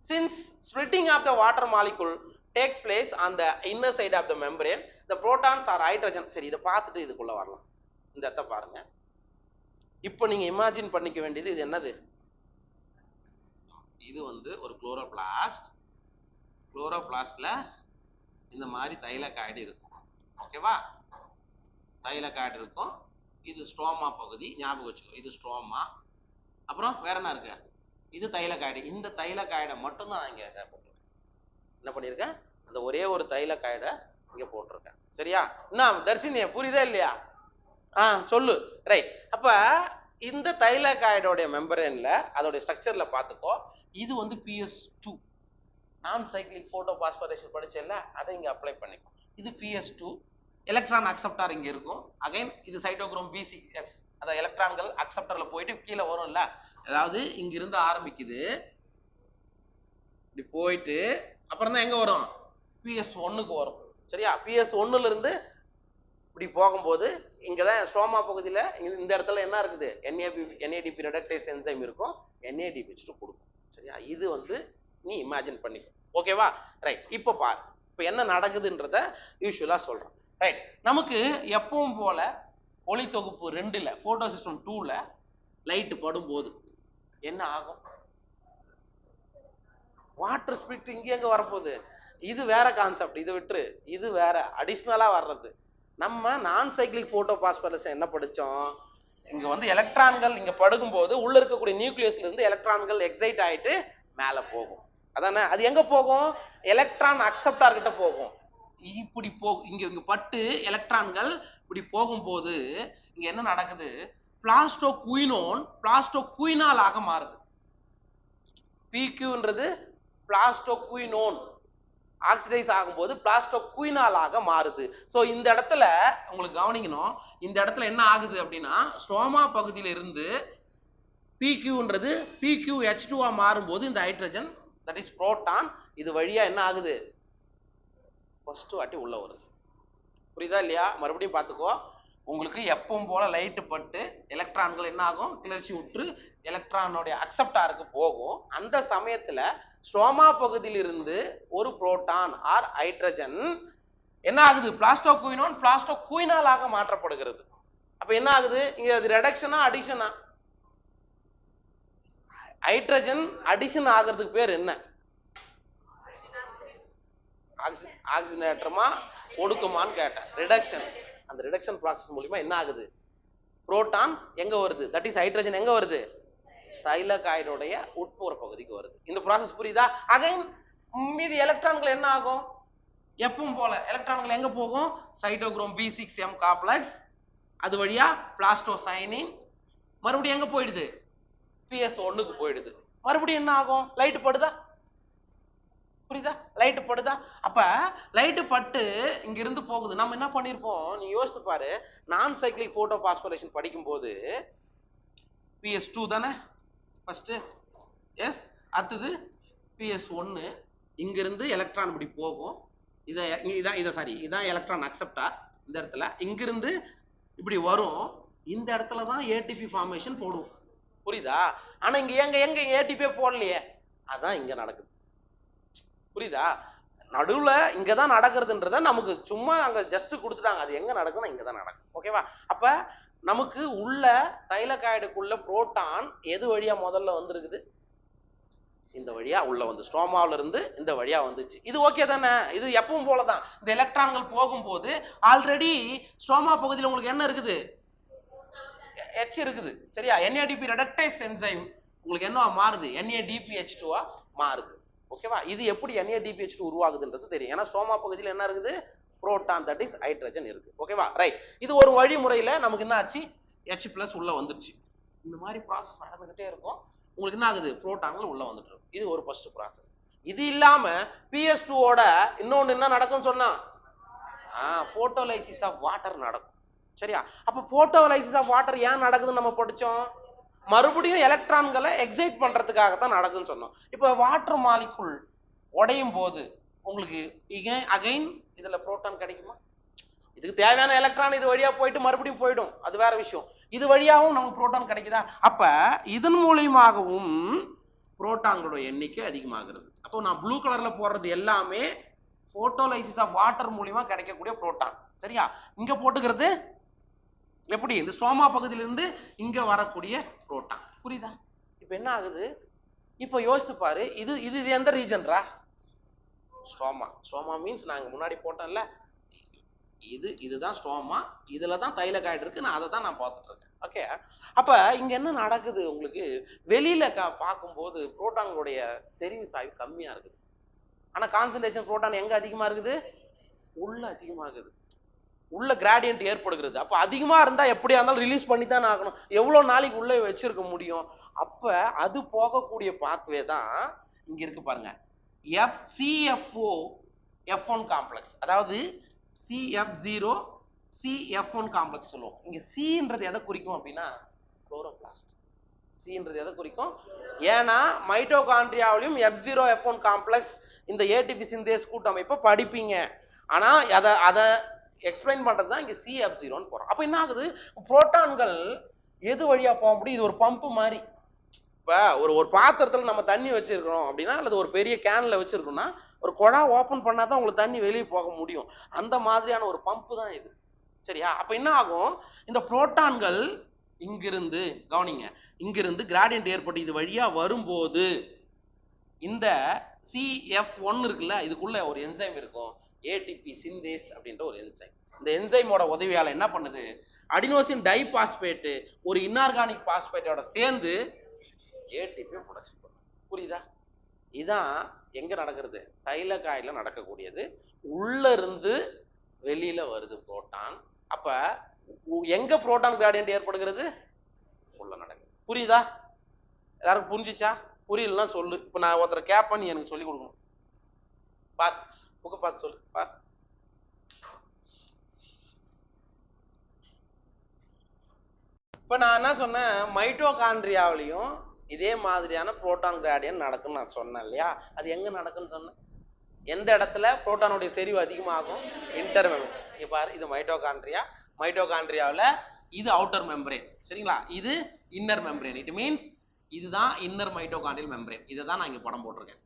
A: since splitting of the water molecule takes place on the inner side of the membrane, the protons are hydrogen. சரி, இதை பார்த்துட்டு இதுக்குள்ள வரலாம். இந்த இடத்தை பாருங்க. இப்போ நீங்க இமேஜின் பண்ணிக்க வேண்டியது இது என்னது? இது ஒரு குளோரோபிளாஸ்ட். குளோரோபிளாஸ்ட்ல இந்த மாதிரி தைலகாய்டு இருக்கும். ஓகேவா? தைலகாய்டு இருக்கும். இது ஸ்ட்ரோமா பகுதி, ஞாபகம் வச்சுக்கோ. இது ஸ்ட்ரோமா. அப்புறம் வேற என்ன இருக்கு? இது தைலகாய்டு. இந்த தைலகாய்டை மட்டும் தான் நான் இங்க போட்டிருக்கேன். என்ன பண்ணிருக்கேன்? அந்த ஒரே ஒரு தைலகாய்டை இங்க போட்டிருக்கேன். சரியா? என்ன தர்ஷினி, புரியுதா இல்லையா? சொல்லு. ரைட். அப்ப இந்த தைலகாய்டோடைய மெம்பரேன்ல அதோடைய ஸ்ட்ரக்சர்ல பார்த்துக்கோ. இது PS2 நான் சைக்ளிக் போட்டோ பாஸ்பரேஷன் படிச்சேன்ல, அதை இங்க அப்ளை பண்ணிக்கோ. இது PS2. எலக்ட்ரான் அக்செப்டார் இங்க இருக்கும். அகைன் இது சைட்டோக்ரோம் B6X. அந்த எலக்ட்ரான்கள் அக்செப்டர்ல போயிட்டு கீழே வரும்ல, அதாவது இங்க இருந்து ஆரம்பிக்குது, இப்படி போயிட்டு அப்புறம் தான் எங்க வரும்? PS1க்கு வரும். சரியா? PS1ல இருந்து இப்படி போகும்போது இங்கதான் ஸ்ட்ரோமா பகுதியில இந்த இடத்துல என்ன இருக்குது? NADP ரெடக்டேஸ் என்சைம் இருக்கும். NADP கொடுக்கும். சரியா? இது நீ இமேஜின் பண்ணிக்கோ. ஓகேவா? ரைட். இப்போ பாரு, இப்போ என்ன நடக்குதுன்றத யூஸ்வலா சொல்றேன். ரைட். நமக்கு எப்பவும் போல ஒளி தொகுப்பு 2ல போட்டோ சிஸ்டம் 2ல லைட் படும்போது என்ன ஆகும்? வாட்டர் ஸ்பிரிட் இங்க எங்க வரப்போகுது? இது வேற கான்செப்ட், இது விட்டுரு. இது வேற அடிஷ்னலா வர்றது. நம்ம நான் சைக்ளிக் போட்டோ பாஸ்பரேஷன் என்ன படிச்சோம்? இங்க எலக்ட்ரான்கள் இங்க படுகும்போது உள்ள இருக்கக்கூடிய நியூக்ளியஸ்ல இருந்து எலக்ட்ரான்கள் எக்ஸைட் ஆயிட்டு மேல போகும். அதானே? அது எங்க போகும்? எலக்ட்ரான் அக்செப்டார் கிட்ட போகும். இப்படி இங்க பட்டு எலக்ட்ரான்கள் இப்படி போகும்போது இங்க என்ன நடக்குது? பிளாஸ்டோகுயினோன் பிளாஸ்டோகுயினாலாக மாறுது. PQன்றது பிளாஸ்டோகுயினோன் ஆக்சிடைஸ் ஆகும்போது பிளாஸ்டோகுயினாலாக மாறுது. சோ இந்த இடத்துல உங்களுக்கு கவனிக்கணும். இந்த இடத்துல என்ன ஆகுது அப்படின்னா, ஸ்ட்ரோமா பகுதியில இருந்து PQன்றது PQH2 மாறும்போது இந்த ஹைட்ரஜன், தட் இஸ் புரோட்டான், இது வழியா என்ன ஆகுது? ஃபர்ஸ்ட் வாட்டி உள்ள வருது. புரியுதா இல்லையா? மறுபடியும் பார்த்துக்கோ. உங்களுக்கு எப்பவும் போல லைட் பட்டு எலக்ட்ரான்கள் என்ன ஆகும், கிளர்ச்சி உற்று எலக்ட்ரானுடைய அக்செப்டாருக்கு போகும். அந்த சமயத்துல ஸ்ட்ரோமா பகுதியில் இருந்து ஒரு புரோட்டான் ஆர் ஹைட்ரஜன் என்ன ஆகுது, பிளாஸ்டோகுயினோன் பிளாஸ்டோகுயினாலாக மாற்றப்படுகிறது. அப்ப என்ன ஆகுது இங்க, அது ரெடக்ஷனா அடிஷனா? ஹைட்ரஜன் அடிஷன் ஆகிறதுக்கு பேர் என்ன? ஆக்சிஜனேற்றமா ஒடுக்குமான்னு கேட்டேன். ரிடக்ஷன். அந்த ரிடக்ஷன் ப்ராசஸ் மூலமா என்ன ஆகுது, புரோட்டான் எங்க வருது, தட் இஸ் ஹைட்ரஜன் எங்க வருது, தைலகாய்டுடைய உட்புற பகுதிக்கு வருது. இந்த ப்ராசஸ் புரியுதா? அகைன் மீதி எலக்ட்ரான்கள் என்ன ஆகும், எப்பவும் போல எலக்ட்ரான்கள் எங்க போகும், சைட்டோக்ரோம் B6M காம்ப்ளெக்ஸ், அது வழியா பிளாஸ்டோசைனின், மறுபடியும் எங்க போயிடுது, PS1க்கு போயிடுது. மறுபடியும் என்ன ஆகும், லைட் படுதா, புரியுதா, லைட் படுதா? அப்ப லைட் பட்டு இங்க இருந்து போகுது. நம்ம என்ன பண்ணிருப்போம், நீ யோசித்து பாரு, நான் சைக்கிளிக் போட்டோ பாஸ்போரேஷன் படிக்கும் போது PS2 தானே ஃபர்ஸ்ட், எஸ், அடுத்தது PS1. இங்க இருந்து எலக்ட்ரான் இப்படி போகும், இதான் எலக்ட்ரான் அக்செப்டார். இந்த இடத்துல இங்கிருந்து இப்படி வரும், இந்த இடத்துல தான் ஏடிபி ஃபார்மேஷன் போடுவோம், புரியுதா? ஆனா இங்க எங்க ஏடிபி போடலையே, அதான் இங்க நடக்குது, புரியுதா? நடுவுல இங்கதான் நடக்கிறதுன்றத நமக்கு சும்மா அங்க ஜஸ்ட் கொடுத்துட்டாங்க, அது எங்க நடக்குதுன்னா இங்கதான் நடக்கும். ஓகேவா? அப்ப நமக்கு உள்ள தைலகாய்டுக்குள்ள புரோட்டான் எது வழியா முதல்ல வந்திருக்குது, இந்த வழியா உள்ள வந்து ஸ்ட்ரோமாவில இருந்து இந்த வழியா வந்துச்சு. இது ஓகே தானே? இது எப்பவும் போலதான். இந்த எலக்ட்ரான்கள் போகும்போது ஆல்ரெடி ஸ்ட்ரோமா பகுதியில் உங்களுக்கு என்ன இருக்குது, H இருக்குது, சரியா? NADP ரெடக்டேஸ் என்சைம் உங்களுக்கு என்ன மாறுது, NADPH2 மாறுது. ஓகேவா? இது எப்படி NADPH2 உருவாகுதுன்றது தெரியும். ஏன்னா ஸ்ட்ரோமா பகுதியில் என்ன இருக்குது, புரோட்டான், தட் இஸ் ஹைட்ரஜன் இருக்கு. ஓகேவா? ரைட். இது ஒரு வழிமுறையில நமக்கு என்ன ஆச்சு, H+ உள்ள வந்துருச்சு. இந்த மாதிரி ப்ராசஸ் நடந்துகிட்டே இருக்கும். உங்களுக்கு என்ன ஆகுது, புரோட்டான்கள் உள்ள வந்துட்டு இருக்கும். இது ஒரு ஃபர்ஸ்ட் ப்ராசஸ். இது இல்லாம PS2ஓட இன்னொன்னு என்ன நடக்கும்னு சொன்னா, போட்டோலைசிஸ் ஆஃப் வாட்டர் நடக்கும். சரியா? அப்ப போட்டோலைசிஸ் ஆஃப் வாட்டர் ஏன் நடக்குதுன்னு நம்ம படிச்சோம், மறுபடியும் எலக்ட்ரான்களை எக்ஸைட் பண்றதுக்காகத்தான் நடக்குன்னு சொன்னோம். இப்ப வாட்டர் மாலிகுல் உடையும் போது உங்களுக்கு அகைன் இதுல புரோட்டான் கிடைக்குமா? இதுக்கு தேவையான எலக்ட்ரான் இது வழியா போயிட்டு மறுபடியும் போயிடும், அது வேற விஷயம். இது வழியாகவும் நமக்கு புரோட்டான் கிடைக்குதா? அப்ப இதன் மூலியமாகவும் புரோட்டான்களோட எண்ணிக்கை அதிகமாகிறது. அப்போ நான் ப்ளூ கலர்ல போடுறது எல்லாமே போட்டோலைசிஸ் ஆஃப் வாட்டர் மூலியமா கிடைக்கக்கூடிய புரோட்டான். சரியா? இங்க போட்டுக்கிறது எப்படி, இந்த ஸ்ட்ரோமா பகுதியிலிருந்து இங்க வரக்கூடிய புரோட்டான். புரியுதா? இப்ப என்ன ஆகுது, இப்ப யோசித்து பாரு, இது இது எந்த ரீஜன்ரா, ஸ்ட்ரோமா மீன்ஸ் நாங்க முன்னாடி போட்டோம்ல, இதுதான் ஸ்ட்ரோமா, இதுலதான் தைலகாய்டு இருக்கு, நான் அதை தான் நான் பார்த்துட்டு இருக்கேன். ஓகே? அப்ப இங்க என்ன நடக்குது, உங்களுக்கு வெளியில பார்க்கும்போது புரோட்டான்களுடைய செறிவு சாய்வு கம்மியா இருக்குது. ஆனா கான்சன்ட்ரேஷன் புரோட்டான் எங்க அதிகமா இருக்குது, உள்ள அதிகமா இருக்குது, உள்ள கிராடியன்ட் ஏற்படுகிறது. அப்ப அதிகமா இருந்தா எப்படியா இருந்தாலும் ரிலீஸ் பண்ணி தான் ஆகணும், எவ்வளவு நாளைக்கு உள்ள வச்சிருக்க முடியும்? அப்ப அது போகக்கூடிய பாத்வே தான் இங்க இருக்கு பாருங்க, CFO F1 காம்ப்ளெக்ஸ், அதாவது CF0 CF1 காம்ப்ளெக்ஸ் சொல்லுவோம். இங்க Cன்றது எதை குறிக்கும் அப்படின்னா குளோரோபிளாஸ்ட். Cன்றது எதை குறிக்கும், ஏன்னா மைட்டோகாண்ட்ரியாவிலும் F0 F1 காம்ப்ளெக்ஸ் இந்த ஏடிபி சிந்தேஸ் கூட்டமைப்பை படிப்பீங்க. ஆனா அதை எக்ஸ்பிளைன் பண்றது தான் இங்க CF0ன்னு போறோம். அப்ப என்ன ஆகுது, புரோட்டான்கள் எது வழியா போக முடியும், இது ஒரு பம்ப் மாதிரி. இப்ப ஒரு பாத்திரத்துல நம்ம தண்ணி வச்சிருக்கிறோம் அப்படின்னா, அல்லது ஒரு பெரிய கேன்ல வச்சிருக்கோம்னா, ஒரு குழா ஓபன் பண்ணாதான் உங்களுக்கு தண்ணி வெளியே போக முடியும். அந்த மாதிரியான ஒரு பம்ப் தான் இது. சரியா? அப்ப என்ன ஆகும், இந்த புரோட்டான்கள் இங்கிருந்து கவனிங்க, இங்கிருந்து கிராடியன்ட் ஏற்பட்டு இது வழியா வரும்போது இந்த CF1 இருக்குல்ல, இதுக்குள்ள ஒரு என்சைம் இருக்கும், ஏடிபி சிந்தேஸ் அப்படின்ற ஒரு என்சைம். இந்த என்சைமோட உதவியால என்ன பண்ணுது, அடினோசின் டைபாஸ்பேட் ஒரு இன்ஆர்கானிக் பாஸ்பேட்டோட சேர்ந்து ஏடிபி ப்ரொடக்ஷன் பண்ணும். புரியுதா? இதான் எங்க நடக்கிறது, தைலகாய்டுல நடக்கக்கூடியது. உள்ள இருந்து வெளியில வருது புரோட்டான். அப்ப எங்க புரோட்டான் கிராடியன்ட் ஏற்படுகிறது, உள்ள நடக்குது. புரியுதா? எல்லாருக்கும் புரிஞ்சுச்சா? புரியலன்னா சொல்லு. இப்ப நான் ஒருத்தரை கேப் பண்ணி எனக்கு சொல்லி கொடுக்கணும். பார், புக்க பார்த்து சொல்லு. பார், இப்ப நான் என்ன சொன்னேன், மைட்டோகாண்ட்ரியாவிலையும் இதே மாதிரியான புரோட்டான் கிராடியன்ட் நடக்கும்னு நான் சொன்னேன் இல்லையா? அது எங்க நடக்குன்னு சொன்னேன், எந்த இடத்துல புரோட்டானுடைய செறிவு அதிகமாகும், இன்டர்மெம்பரேன். இங்க பாரு, இது மைட்டோகாண்ட்ரியா, மைட்டோகாண்ட்ரியாவில் இது அவுட்டர் மெம்பரேன். சரிங்களா? இது இன்னர் மெம்பரேன். இட் மீன்ஸ் இதுதான் இன்னர் மைட்டோகாண்ட்ரியல் மெம்பரேன். இதை தான் நான் இங்க படம் போட்டிருக்கேன்.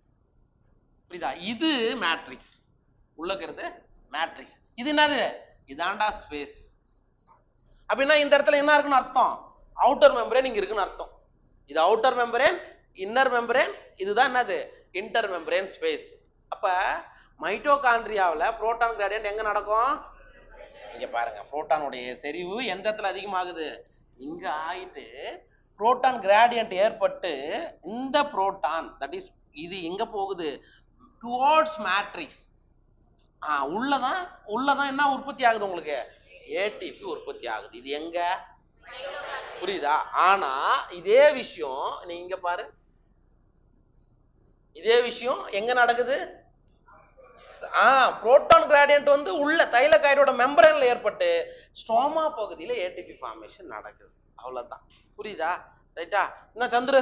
A: புரியுதா? இது மேட்ரிக்ஸ். உள்ள இருக்கிறது மேட்ரிக்ஸ். இது என்னது? இதாண்டா ஸ்பேஸ். அப்படின்னா இந்த இடத்துல என்ன இருக்குன்னு அர்த்தம்? அவுட்டர் மெம்பரேன் இங்க இருக்குன்னு அர்த்தம். இது அவுட்டர் மெம்பரேன், இன்னர் மெம்பரேன், இதுதான் என்னது? Inter membrane space. அப்ப மைட்டோகாண்ட்ரியாவில் புரோட்டான் கிரேடியன்ட் எங்க நடக்கும்? இங்க பாருங்க, புரோட்டானுடைய செறிவு எந்த இடத்துல அதிகமாகுது? இங்க ஆயிட்டு புரோட்டான் கிரேடியன்ட் ஏற்பட்டு இந்த புரோட்டான் தட் இஸ் இது எங்க போகுது? Towards matrix. உள்ளதான் என்ன உற்பத்தி ஆகுது உங்களுக்கு? ஏடிபி உற்பத்தி ஆகுது. இது எங்க? புரியுதா? ஆனா இதே விஷயம் நீங்க பாரு, இதே விஷயம் எங்க நடக்குது? புரோட்டான் கிரேடியன்ட் வந்து உள்ள தைலகாய்டோட மெம்பரேன்ல ஏற்பட்டு ஸ்ட்ரோமா பகுதியில ஏடிபி ஃபார்மேஷன் நடக்குது. அவ்வளவுதான். புரியுதா? ரைட்டா? என்ன சந்திர,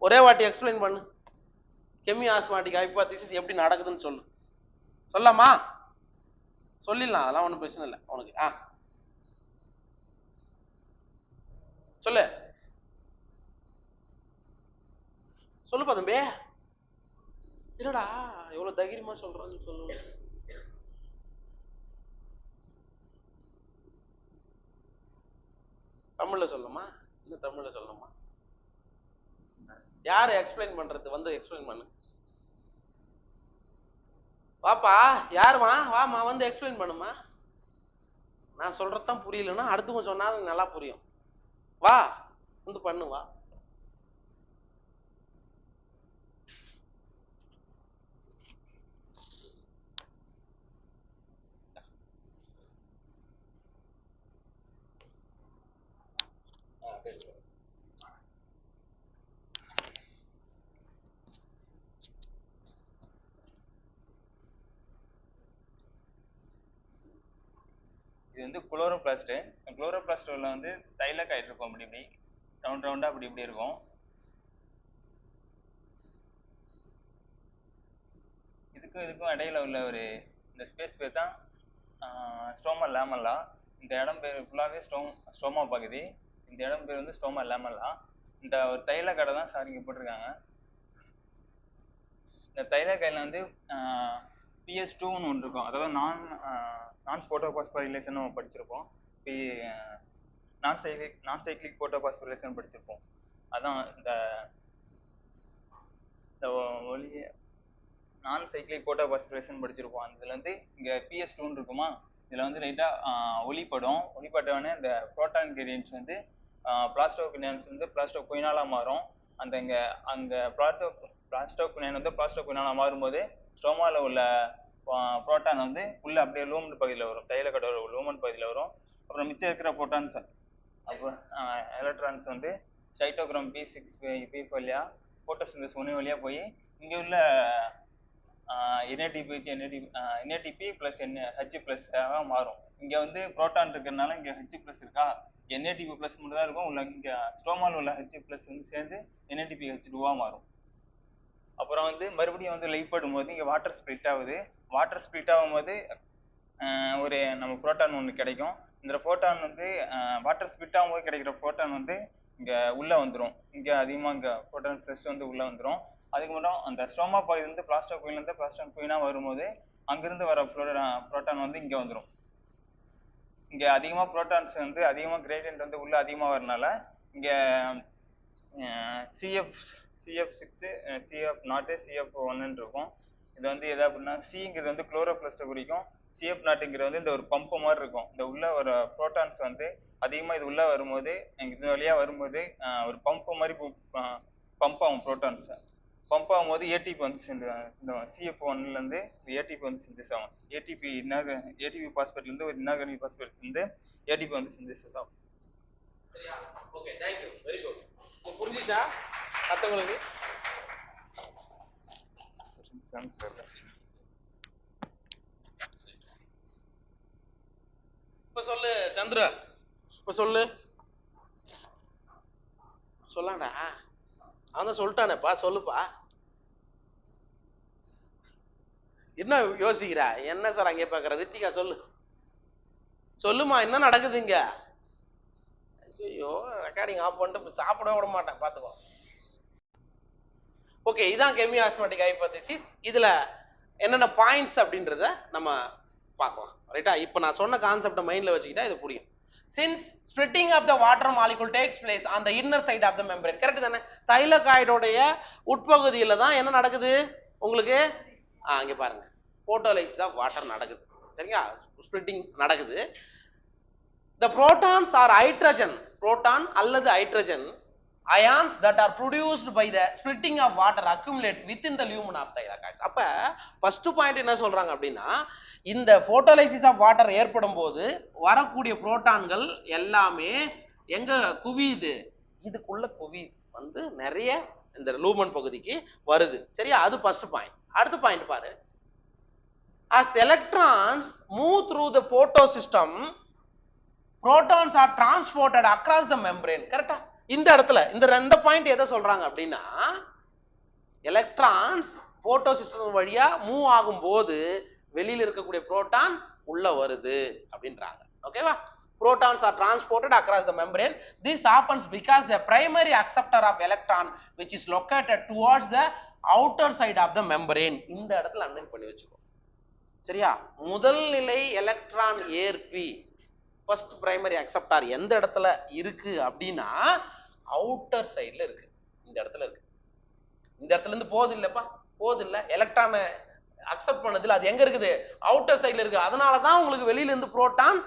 A: ஒரே வாட்டி எக்ஸ்பிளைன் பண்ணு. கெமி ஆஸ்மாட்டிக் ஹைபோதீசிஸ் எப்படி நடக்குதுன்னு சொல்லு. சொல்லாமா? சொல்லிடலாம், அதெல்லாம் ஒன்றும் பிரச்சனை இல்லை உனக்கு. சொல்லு சொல்லுப்பா தம்பி. என்னடா எவ்வளவு தைரியமா சொல்றான்னு சொல்லு. தமிழ்ல சொல்லுமா? இல்ல தமிழ்ல சொல்லணுமா? யாரு எக்ஸ்பிளைன் பண்றது? வந்து எக்ஸ்பிளைன் பண்ணு. வாப்பா, யாருமா? வாமா, வந்து எக்ஸ்பிளைன் பண்ணுமா. நான் சொல்றதுதான் புரியலன்னா அடுத்தவங்க சொன்னா நல்லா புரியும். வா, வந்து பண்ணு, வா.
B: இது வந்து குளோரோபிளாஸ்ட். குளோரோபிளாஸ்ட்ல வந்து தைலகாய்டு இருக்கும். அப்படி இப்படி ரவுண்ட் ரவுண்டா அப்படி இப்படி இருக்கும். இதுக்கும் இடையில உள்ள ஒரு இந்த ஸ்பேஸ் பேர் தான் ஸ்டோமா லேமல்லா. இந்த இடம் பேர் ஃபுல்லாகவே ஸ்டோமா பகுதி. இந்த இடம் பேர் வந்து ஸ்டோமா லேமல்லா. இந்த ஒரு தைலக்காடை தான் சார் இங்கே போட்டிருக்காங்க. இந்த தைலக்காயில் வந்து PS2ன்னு ஒன்று இருக்கும். அதாவது நான் போட்டோபாஸ்போரிலேஷன் நம்ம படிச்சிருப்போம். நான் சைக்ளிக் போட்டோபாஸ்போரிலேஷன் படிச்சிருப்போம். அதான் இந்த நான் சைக்ளிக் போட்டோபாஸ்போரிலேஷன் படிச்சிருப்போம். அதுல வந்து இங்க PS2ன்னு இருக்குமா, இதுல வந்து ரைட்டா ஒளிப்பட்டவொடனே இந்த புரோட்டான் கிரேடியன்ட்ஸ் வந்து பிளாஸ்டோகுயினான்ஸ் வந்து பிளாஸ்டோகுயினாலா மாறும். அங்க பிளாஸ்டோகுயினான் வந்து பிளாஸ்டோகுயினாலா மாறும்போது ஸ்டோமால உள்ள புரோட்டான் வந்து உள்ள அப்படியே லூமன் பகுதியில் வரும், தைலக்கடோட லூமன் பகுதியில் வரும். அப்புறம் மிச்சம் இருக்கிற புரோட்டான்ஸ் அப்புறம் எலக்ட்ரான்ஸ் வந்து சைட்டோக்ரோம் P6 வழியா போட்டோசிந்தசிஸ் 1 வழியா போய் இங்க உள்ள NADP பிளஸ் H+ மாறும். இங்க வந்து புரோட்டான் இருக்கிறதுனால இங்க H+ இருக்கா, NADP+ மட்டும் தான் இருக்கும். உள்ள இங்க ஸ்டோமால உள்ள H+ வந்து சேர்ந்து NADPH2 மாறும். அப்புறம் வந்து மறுபடியும் வந்து லைட் படும்போது இங்க வாட்டர் ஸ்பிளிட் ஆகுது. வாட்டர் ஸ்பிளிட் ஆகும்போது ஒரு நம்ம புரோட்டான் ஒன்று கிடைக்கும். இந்த புரோட்டான் வந்து வாட்டர் ஸ்பிளிட் ஆகும்போது கிடைக்கிற புரோட்டான் வந்து இங்க உள்ள வந்துடும். இங்க அதிகமா இங்க புரோட்டான் ப்ளஸ் வந்து உள்ள வந்துடும். அதுக்கப்புறம் அந்த ஸ்டோமா பகுதி வந்து பிளாஸ்டோகுயின்லேருந்து பிளாஸ்டோகுயினா வரும்போது அங்கிருந்து வர புரோட்டான் வந்து இங்க வந்துடும். இங்க அதிகமா புரோட்டான்ஸ் வந்து அதிகமா கிரேடியன்ட் வந்து உள்ள அதிகமா வரனால இங்க CF6 CF0 CF1 இருக்கும். இது வந்து எது அப்படின்னா சிங்கிறது வந்து குளோரோபிளாஸ்ட்டை குறிக்கும். CF0ங்கிறது வந்து இந்த ஒரு பம்பு மாதிரி இருக்கும். இந்த உள்ள ஒரு புரோட்டான்ஸ் வந்து அதிகமா இது உள்ள வரும்போது இது வழியா வரும்போது ஒரு பம்பு மாதிரி பம்ப் ஆகும். புரோட்டான்ஸ் பம்ப் ஆகும்போது ஏடிபி வந்து இந்த CF1ல இருந்து ஏடிபி வந்து சிந்தசிஸ் ஆகும். ஏடிபி பாஸ்பேட்ல இருந்து ஒரு இன்னார்கானிக் பாஸ்பேட் இருந்து ஏடிபி வந்து சிந்தசிஸ் ஆகும்.
A: சரியா? Okay, thank you, very good. புரிஞ்சுச்சா மத்தவங்களுக்கு? இப்ப சொல்லு சந்திர, இப்ப சொல்லு. சொல்லாண்டா, அவன் சொல்லிட்டானேப்பா, சொல்லுப்பா. என்ன யோசிக்கிறா? என்ன சார் அங்கே பாக்குற? ரித்திகா சொல்லு சொல்லுமா என்ன நடக்குது இங்க? ஐயோ ரெக்கார்டிங் ஆஃப் பண்ணிட்டு சாப்பிடவே விட மாட்டேன் பாத்துக்கோ. ஓகே, இதான் கெமியோஆஸ்மோட்டிக் ஹைபோதீசிஸ். இதுல என்னென்ன பாயிண்ட்ஸ் அப்படின்றத நம்ம பார்க்கலாம். ரைட்டா? இப்போ நான் சொன்ன கான்செப்டை மைண்ட்ல வச்சுக்கிட்டா இது புரியும். Since splitting of the water molecule takes place on the inner side of the membrane. Correct தானே? தைலகாய்டோடைய உட்பகுதியில தான் என்ன நடக்குது உங்களுக்கு? இங்க பாருங்க, போட்டோலைசிஸ் ஆஃப் வாட்டர் நடக்குது. சரிங்களா? ஸ்பிளிட்டிங் நடக்குது. The protons are hydrogen, proton அல்லது hydrogen ions that are produced by the splitting of water accumulate within the lumen of thylakoids. அப்ப ஃபர்ஸ்ட் பாயிண்ட் என்ன சொல்றாங்க அப்படின்னா, இந்த போட்டோலைசிஸ் ஆஃப் வாட்டர் ஏற்படும் போது வரக்கூடிய புரோட்டான்கள் எல்லாமே எங்க குவியுது? இதுக்குள்ள குவியுது, வந்து நிறைய இந்த லூமன் பகுதிக்கு வருது. சரியா? அது ஃபர்ஸ்ட் பாயிண்ட். அடுத்த பாயிண்ட் பாரு. As electrons move through the photosystem, protons are transported across the membrane. கரெக்டா? இந்த இடத்துல இந்த ரெண்டு பாயிண்ட் எதை சொல்றாங்க அப்படின்னா, எலக்ட்ரான்ஸ் போட்டோசிஸ்டம் வழியா மூவ் ஆகும் போது வெளியில இருக்கக்கூடிய புரோட்டான் உள்ள வருது அப்படின்றாங்க. ஓகேவா? protons are transported across the membrane. This happens because the primary acceptor of electron which is located towards the outer side of the membrane. இந்த இடத்துல அண்டர்லைன் பண்ணி வச்சுக்கோ. சரியா? முதல் நிலை எலக்ட்ரான் ஏற்பி ஃபர்ஸ்ட் பிரைமரி அக்செப்டார் எந்த இடத்துல இருக்கு அப்படின்னா அவுட்டர் சைடுல இருக்கு. இந்த இடத்துல இருக்கு. இந்த இடத்துல இருந்து போகுது இல்லப்பா, போகுது இல்ல, எலக்ட்ரானை அக்செப்ட் பண்ணதுல அது எங்க இருக்குது? அவுட்டர் சைடுல இருக்கு. அதனாலதான் உங்களுக்கு வெளியில இருந்து புரோட்டான்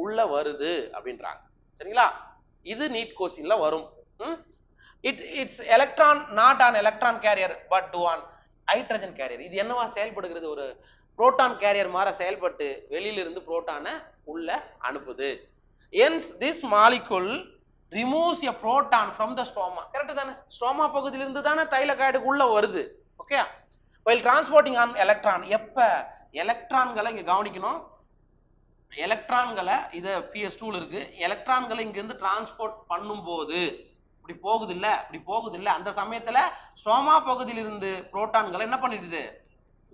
A: உள்ள வருது அப்படின்றாங்க. சரிங்களா? இது நீட் கொஸ்டின்ல வரும். It's electron not an electron carrier but to an hydrogen carrier. இது என்னவா செயல்படுகிறது? ஒரு புரோட்டான் கேரியர் மாதிரி செயல்பட்டு வெளியில இருந்து புரோட்டானை உள்ள அனுப்புது. hence this molecule removes a proton from the stroma. Correct தானே? ஸ்ட்ரோமா பகுதியில இருந்து தானே தைலகாய்டுக்கு உள்ள வருது. Okay? while transporting an electron, எப்ப எலக்ட்ரான்களை இங்க கவனிக்கணும், எலக்ட்ரான்களை இது PS2 இருக்கு, எலக்ட்ரான்களை இங்க இருந்து டிரான்ஸ்போர்ட் பண்ணும்போது இப்படி போகுது இல்ல, இப்படி போகுது இல்ல, அந்த சமயத்துல ஸ்ட்ரோமா பகுதியில இருந்து புரோட்டான்களை என்ன பண்ணிடுது?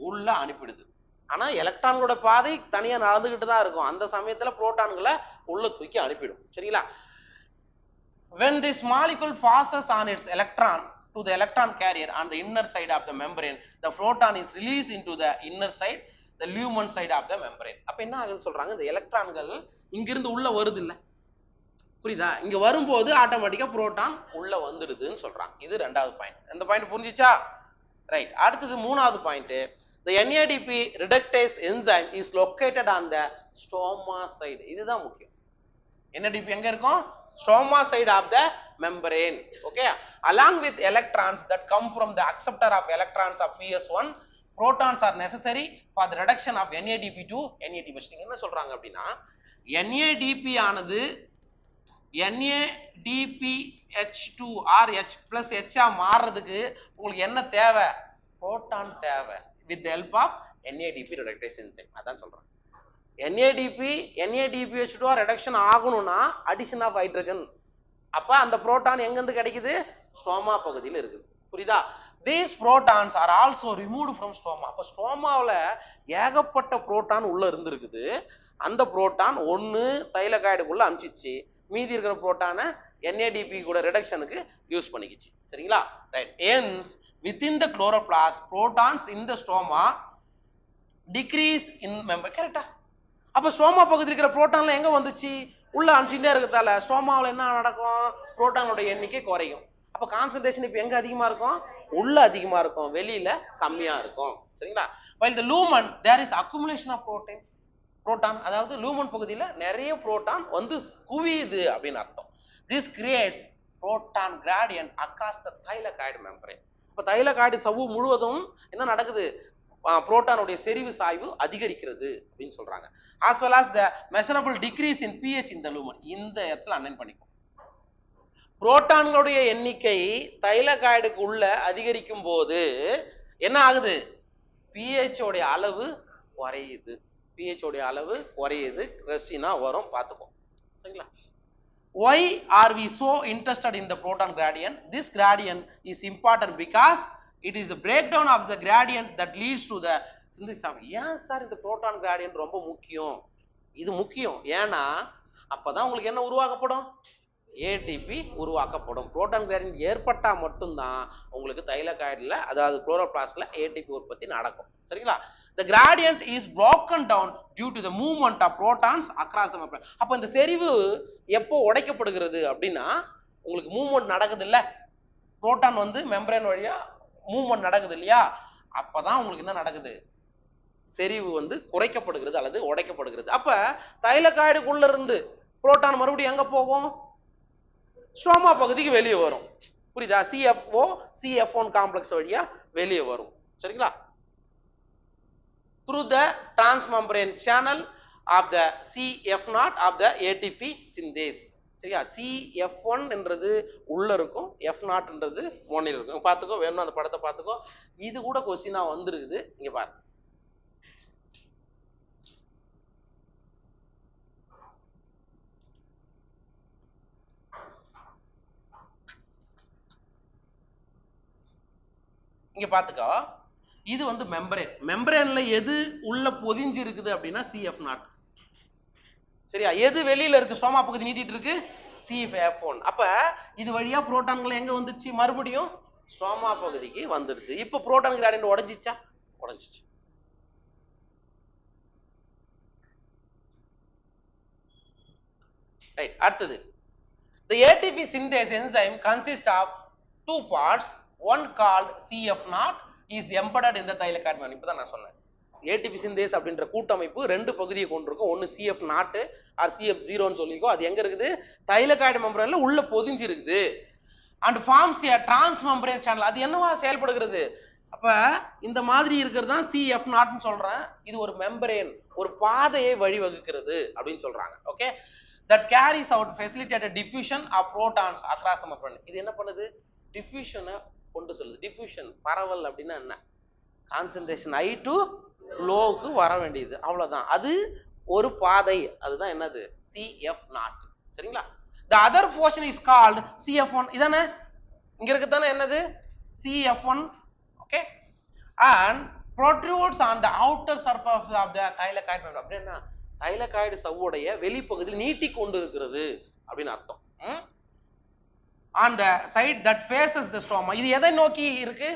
A: உள்ள அனுப்பிடுது. ஆனா எலக்ட்ரான்களோட பாதை தனியா நடந்துகிட்டு தான் இருக்கும். அந்த சமயத்துல புரோட்டான்களை உள்ள தூக்கி அனுப்பிடும். சரிங்களா? when this molecule passes on its electron to the electron carrier on the inner side of the membrane, the proton is released into the inner side, the lumen side of the membrane. அப்ப என்ன ஆகுதுன்னு சொல்றாங்க, இந்த எலக்ட்ரான்கள் இங்க இருந்து உள்ள வருது இல்ல, புரியுதா? இங்க வரும்போது ஆட்டோமேட்டிக்கா புரோட்டான் உள்ள வந்துடுதுன்னு சொல்றாங்க. இது ரெண்டாவது பாயிண்ட். இந்த பாயிண்ட் புரிஞ்சிச்சா? ரைட். அடுத்தது மூணாவது point. The NADP reductase enzyme is located on the stroma side. இதுதான் முக்கியம். NADP எங்க இருக்கும்? Stroma side of the membrane. Okay? Along with electrons that come from the acceptor of electrons of PS1, protons are necessary for the reduction of NADP to NADP. என்ன சொல்றாங்க அப்படின்னா, NADP ஆனது NADPH2 or H plus H ஆ மாறுறதுக்கு உங்களுக்கு என்ன தேவை? புரோட்டான் தேவை. with the help of NADP reductase enzyme. அதான் சொல்றாங்க. NADPH2 reduction ஆகணும்னா addition of hydrogen. அப்ப அந்த புரோட்டான் எங்க இருந்து கிடைக்குது? ஸ்ட்ரோமா பகுதியில் இருக்குது. புரியுதா? these protons are also removed from stroma. அப்ப ஸ்ட்ரோமாவுல ஏகப்பட்ட புரோட்டான் உள்ள இருந்திருக்குது. அந்த புரோட்டான் ஒன்னு தைலகாய்டுக்குள்ள அனுப்பிச்சிச்சு, மீதி இருக்கிற புரோட்டானை NADP கூட ரிடக்ஷனுக்கு யூஸ் பண்ணிக்கிச்சு. சரிங்களா? Right. hence within the chloroplast, protons in the stroma decrease in membrane. கரெக்டா? அப்ப ஸ்ட்ரோமா பகுதியில் இருக்கிற புரோட்டான்ல எங்க வந்துச்சு? உள்ள அனுப்பிச்சுட்டே இருக்கிறதால ஸ்ட்ரோமாவில் என்ன நடக்கும்? புரோட்டானோட எண்ணிக்கை குறையும். அப்ப கான்சன்ட்ரேஷன் இப்ப எங்க அதிகமா இருக்கும்? உள்ள அதிகமா இருக்கும், வெளியில கம்மியா இருக்கும். சரிங்களா? while the lumen there is accumulation of proton, அதாவது லூமன் பகுதியில நிறைய புரோட்டான் வந்து குவியுது அப்படின்னு அர்த்தம். this creates proton gradient across the thylakoid membrane. இப்ப தைலகாய்டு சவ்வு முழுவதும் என்ன நடக்குது? புரோட்டானுடைய செறிவு சாய்வு அதிகரிக்கிறது அப்படின்னு சொல்றாங்க. as well as the measurable decrease in pH in the lumen. இந்த இடத்துல அண்டர்லைன் பண்ணிக்கோ. புரோட்டான்களுடைய எண்ணிக்கை தைலகாய்டுக்கு உள்ள அதிகரிக்கும் போது என்ன ஆகுது? pH உடைய அளவு குறையுது. pH உடைய அளவு குறையுது. கிறிஸ்டினா வரும், பார்த்துக்கோ. சரிங்களா? why are we so interested in the proton gradient? This gradient is important because it is the breakdown of the gradient that leads to the synthesis of. ஏன் சார் இந்த proton gradient ரொம்ப முக்கியம்? இது முக்கியம். ஏன்னா அப்பதான் உங்களுக்கு என்ன உருவாக்கப்படும்? ஏடிபி உருவாக்கப்படும். புரோட்டான் கிரேடியன்ட் ஏற்பட்டா மட்டும்தான் உங்களுக்கு தைலகாய்டுல, அதாவது குளோரோபிளாஸ்ட்ல ஏடிபி உற்பத்தி நடக்கும். சரிங்களா? The gradient is broken down due to the movement of protons across the membrane. அப்ப இந்த செறிவு எப்போ உடைக்கப்படுகிறது அப்படின்னா, உங்களுக்கு மூவ்மெண்ட் நடக்குது இல்ல, புரோட்டான் வந்து மெம்பரேன் வழியா மூவ்மெண்ட் நடக்குது இல்லையா, அப்பதான் உங்களுக்கு என்ன நடக்குது? செறிவு வந்து குறைக்கப்படுகிறது அல்லது உடைக்கப்படுகிறது. அப்ப தைலகாய்டுக்குள்ள இருந்து புரோட்டான் மறுபடியும் எங்க போகும்? ஸ்ட்ரோமா பகுதிக்கு வெளியே வரும். புரியுதா? CFO CF1 காம்ப்ளெக்ஸ் வழியா வெளியே வரும். சரிங்களா? through the transmembrane channel of the CF0 of the ATP synthase. சரியா? CF1 என்றது உள்ள இருக்கும், F0 என்றது மோனில் இருக்கும். பாத்துக்கோ, வேணும் அந்த படத்தை பாத்துக்கோ. இது கூட கொஸ்டினா வந்திருக்குது. இங்க பாரு. இங்க பாத்துக்கோ, இது வந்து மெம்பரேன். மெம்பரேன்ல எது உள்ள பொதிஞ்சு இருக்குது அப்படின்னா CF0. சரியா? எது வெளியில இருக்கு? ஸ்ட்ரோமா பகுதி நீட்டிட்டு இருக்கு, CF1. அப்ப இது வழியா புரோட்டான்கள் எங்க வந்துச்சு? மறுபடியும் ஸ்ட்ரோமா பகுதிக்கு வந்துடுது. இப்ப புரோட்டான் கிரேடியன்ட் உடைஞ்சிச்சா? உடைஞ்சிச்சு. ரைட். அடுத்தது, the ATP synthase enzyme consists of two parts. One called CF0 is embedded in the thylakoid membrane. இப்பதான் நான் சொன்னேன், ATP synthase அப்படின்ற கூட்டமைப்பு ரெண்டு பகுதியை கொண்டிருக்கும். ஒன்னு CF0 or CF0 ன்னு சொல்லிக்கோ. அது எங்க இருக்குது? தைலகாய்டு மெம்பரேன்ல உள்ள பொதிஞ்சு இருக்குது. and forms a transmembrane channel. அது என்னவா செயல்படுகிறது? அப்ப இந்த மாதிரி இருக்கிறது தான் CF0 ன்னு சொல்றேன். இது ஒரு மெம்பரேன், ஒரு பாதையை வழிவகுக்கிறது அப்படின்னு சொல்றாங்க. Okay, that carries out facilitated diffusion of protons across the membrane. இது என்ன பண்ணுது? டிஃப்யூஷனை கொண்டு சொல்லுது. டிஃப்யூஷன் பரவல் அப்படின்னா என்ன? கான்சென்ட்ரேஷன் ஹை டு லோக்கு வர வேண்டியது, அவ்வளவுதான். அது ஒரு பாதை, அதுதான் என்னது? CF0. சரிங்களா? the other portion is called CF1. இதானே இங்க இருக்கு தானே, என்னது? CF1. okay, and protrudes on the outer surface of the thylakoid membrane. அப்படின்னா தைலகாய்டு சவ்வுடைய வெளிப்பகுதியில் நீட்டி கொண்டு இருக்கிறது அப்படின்னு அர்த்தம். on the side that faces the stroma. இது எதை நோக்கி இருக்கு?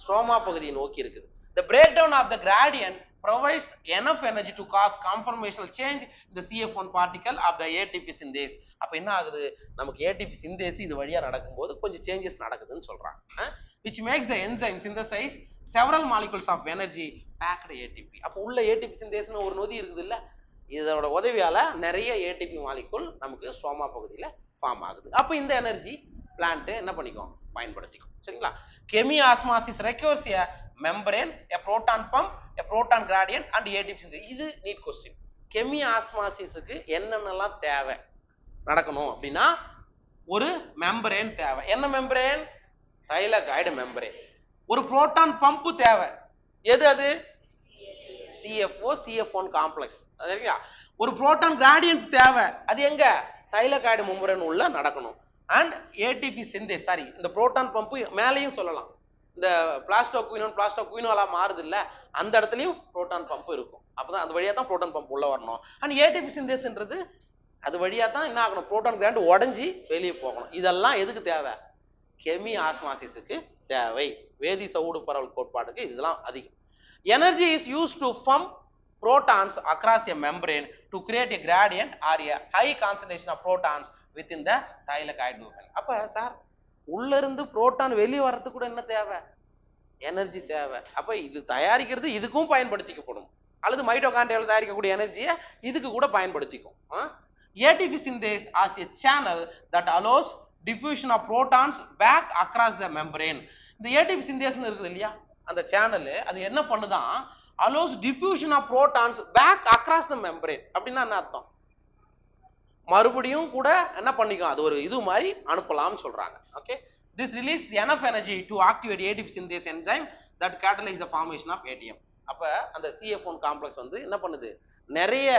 A: ஸ்ட்ரோமா பகுதியை நோக்கி இருக்குது. the breakdown of the gradient provides enough energy to cause conformational change in the CF1 particle of the ATP synthase. அப்ப என்ன ஆகுது? நமக்கு ATP synthase இது வழியா நடக்கும்போது கொஞ்சம் சேஞ்சஸ் நடக்குதுன்னு சொல்றாங்க. which makes the enzyme synthesize several molecules of energy packed ATP. அப்ப உள்ள ATP synthase ன்னு ஒரு நொதி இருக்குது இல்ல, இதோட உதவியால நிறைய ATP மாலிகுல் நமக்கு ஸ்ட்ரோமா பகுதியில ஃபார்ம் ஆகுது. அப்ப இந்த எனர்ஜி பிளான்ட் என்ன பண்ணிக்கும்? பயன்படுத்திக்கும். சரிங்களா? chemiosmosis requires a membrane, a proton pump, a proton gradient and ATP synthase. இது நீட் क्वेश्चन. chemiosmosisக்கு என்னென்னலாம் தேவை நடக்கணும் அப்படின்னா, ஒரு மெம்பரேன் தேவை. என்ன மெம்பரேன்? Thylakoid membrane. ஒரு புரோட்டான் பம்ப் தேவை. எது அது? CFO CF1 complex. சரிங்களா? ஒரு புரோட்டான் கிரேடியன்ட் தேவை. அது எங்க? தைலகாய்டு மெம்பரேன் உள்ள நடக்கணும். அண்ட் ATP சிந்தேஸ், சாரி, இந்த புரோட்டான் பம்ப் மேலேயும் சொல்லலாம். இந்த பிளாஸ்டோகுயினோலா மாறுது இல்ல, அந்த இடத்துலயும் புரோட்டான் பம்ப் இருக்கும். அப்பதான் அது வழியா தான் புரோட்டான் பம்ப் உள்ள வரணும். அண்ட் ATP சிந்தேஸ்ன்றது அது வழியா தான் என்ன ஆகணும்? புரோட்டான் கிரேடியன்ட் உடைஞ்சி வெளியே போகணும். இதெல்லாம் எதுக்கு தேவை? கெமி ஆஸ்மாசிஸுக்கு தேவை. வேதி சவுடு பரவல் கோட்பாடுக்கு இதெல்லாம் அதிகம். Energy is used to pump protons across a membrane to create a gradient or a high concentration of protons within the thylakoid membrane. அப்ப சார், உள்ள இருந்து புரோட்டான் வெளியே வரதுக்கு கூட என்ன தேவை? எனர்ஜி தேவை. அப்ப இது தயாரிக்கிறது இதுக்கும் பயன்படுத்திக்கப்படும், அல்லது மைட்டோகாண்ட்ரியால தயாரிக்கக்கூடிய எனர்ஜியை இதுக்கு கூட பயன்படுத்திக்கும். ATP synthase as a channel that allows diffusion of protons back across the membrane. இந்த ATP synthase இருக்குது இல்லையா, அந்த சேனல் அது என்ன பண்ணுதான்? allows diffusion of protons back across the membrane. அப்படின்னா என்ன அர்த்தம்? மறுபடியும் கூட என்ன பண்ணிக்கும்? அது ஒரு இது மாதிரி அனுப்பலாம்னு சொல்றாங்க. Okay, this releases enough energy to activate ATP synthase enzyme that catalyze the formation of ATM. அப்ப அந்த CF1 காம்ப்ளெக்ஸ் வந்து என்ன பண்ணுது? நிறைய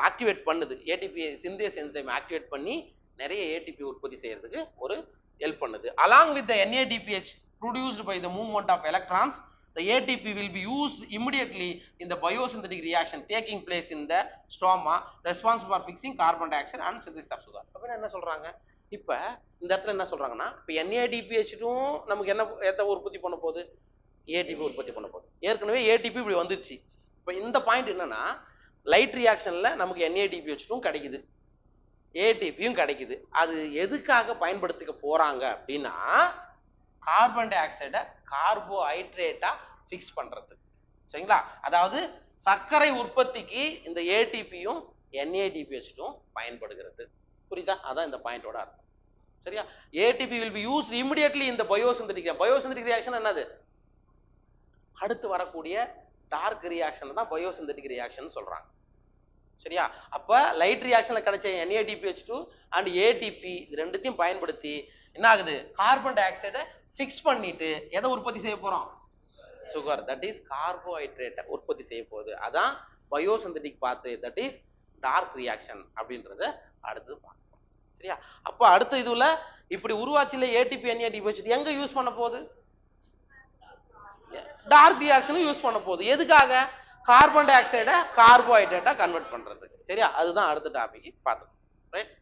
A: ஆக்டிவேட் பண்ணுது. ATP சிந்தேஸ் என்சைம் ஆக்டிவேட் பண்ணி நிறைய ATP உற்பத்தி செய்யறதுக்கு ஒரு ஹெல்ப் பண்ணுது. along with the NADPH produced by the movement of electrons the ATP will be used immediately in the biosynthetic reaction taking place in the stroma responsible for fixing carbon dioxide and synthesis of sugar. அப்படின்னா என்ன சொல்றாங்க? இப்ப இந்த இடத்துல என்ன சொல்றாங்கன்னா, இப்ப NADPH2 நமக்கு என்ன உற்பத்தி பண்ண போகுது? ATP உற்பத்தி பண்ண போகுது. ஏற்கனவே ATP இப்படி வந்துருச்சு. இப்ப இந்த பாயிண்ட் என்னன்னா, லைட் ரியாக்ஷன்ல நமக்கு NADPH2 கிடைக்குது, ATPயும் கிடைக்குது. அது எதுக்காக பயன்படுத்திக்க போறாங்க அப்படின்னா, கார்பன் டை ஆக்சைடை கார்போஹைட்ரேட்டா ஃபிக்ஸ் பண்றது. சரிங்களா? அதாவது சர்க்கரை உற்பத்திக்கு இந்த ஏடிபியும் NADPH2 பயன்படுகிறது. புரியுதா? அதான் இந்த பாயிண்டோட அர்த்தம். சரியா? ATP will be used immediately in the biosynthetic reaction என்னது? அடுத்து வரக்கூடிய டார்க் ரியாக்ஷன் தான் பயோசிந்தட்டிக் ரியாக்ஷன் சொல்றாங்க. சரியா? அப்ப லைட் ரியாக்ஷன்ல கிடைச்ச NADPH2 அண்ட் ATP இது ரெண்டுத்தையும் பயன்படுத்தி என்ன ஆகுது? கார்பன் டை ஆக்சைடை ஃபிக்ஸ் பண்ணிட்டு எதை உற்பத்தி செய்ய போறோம்? சுகர், தட் இஸ் கார்போஹைட்ரேட்டை உற்பத்தி செய்ய போகுது. அதான் biosynthetic pathway, that is dark reaction அப்படின்றத அடுத்து பார்ப்போம். சரியா? அப்ப அடுத்த இதுல இப்படி உருவாச்சுல ATP NADPH எங்க யூஸ் பண்ண போகுது? டார்க் ரியாக்ஷனும் யூஸ் பண்ண போகுது. எதுக்காக? கார்பன் டை ஆக்சைடை கார்போஹைட்ரேட்டா கன்வெர்ட் பண்றதுக்கு. சரியா? அதுதான் அடுத்த டாபிக் பார்த்துக்கணும். ரைட்?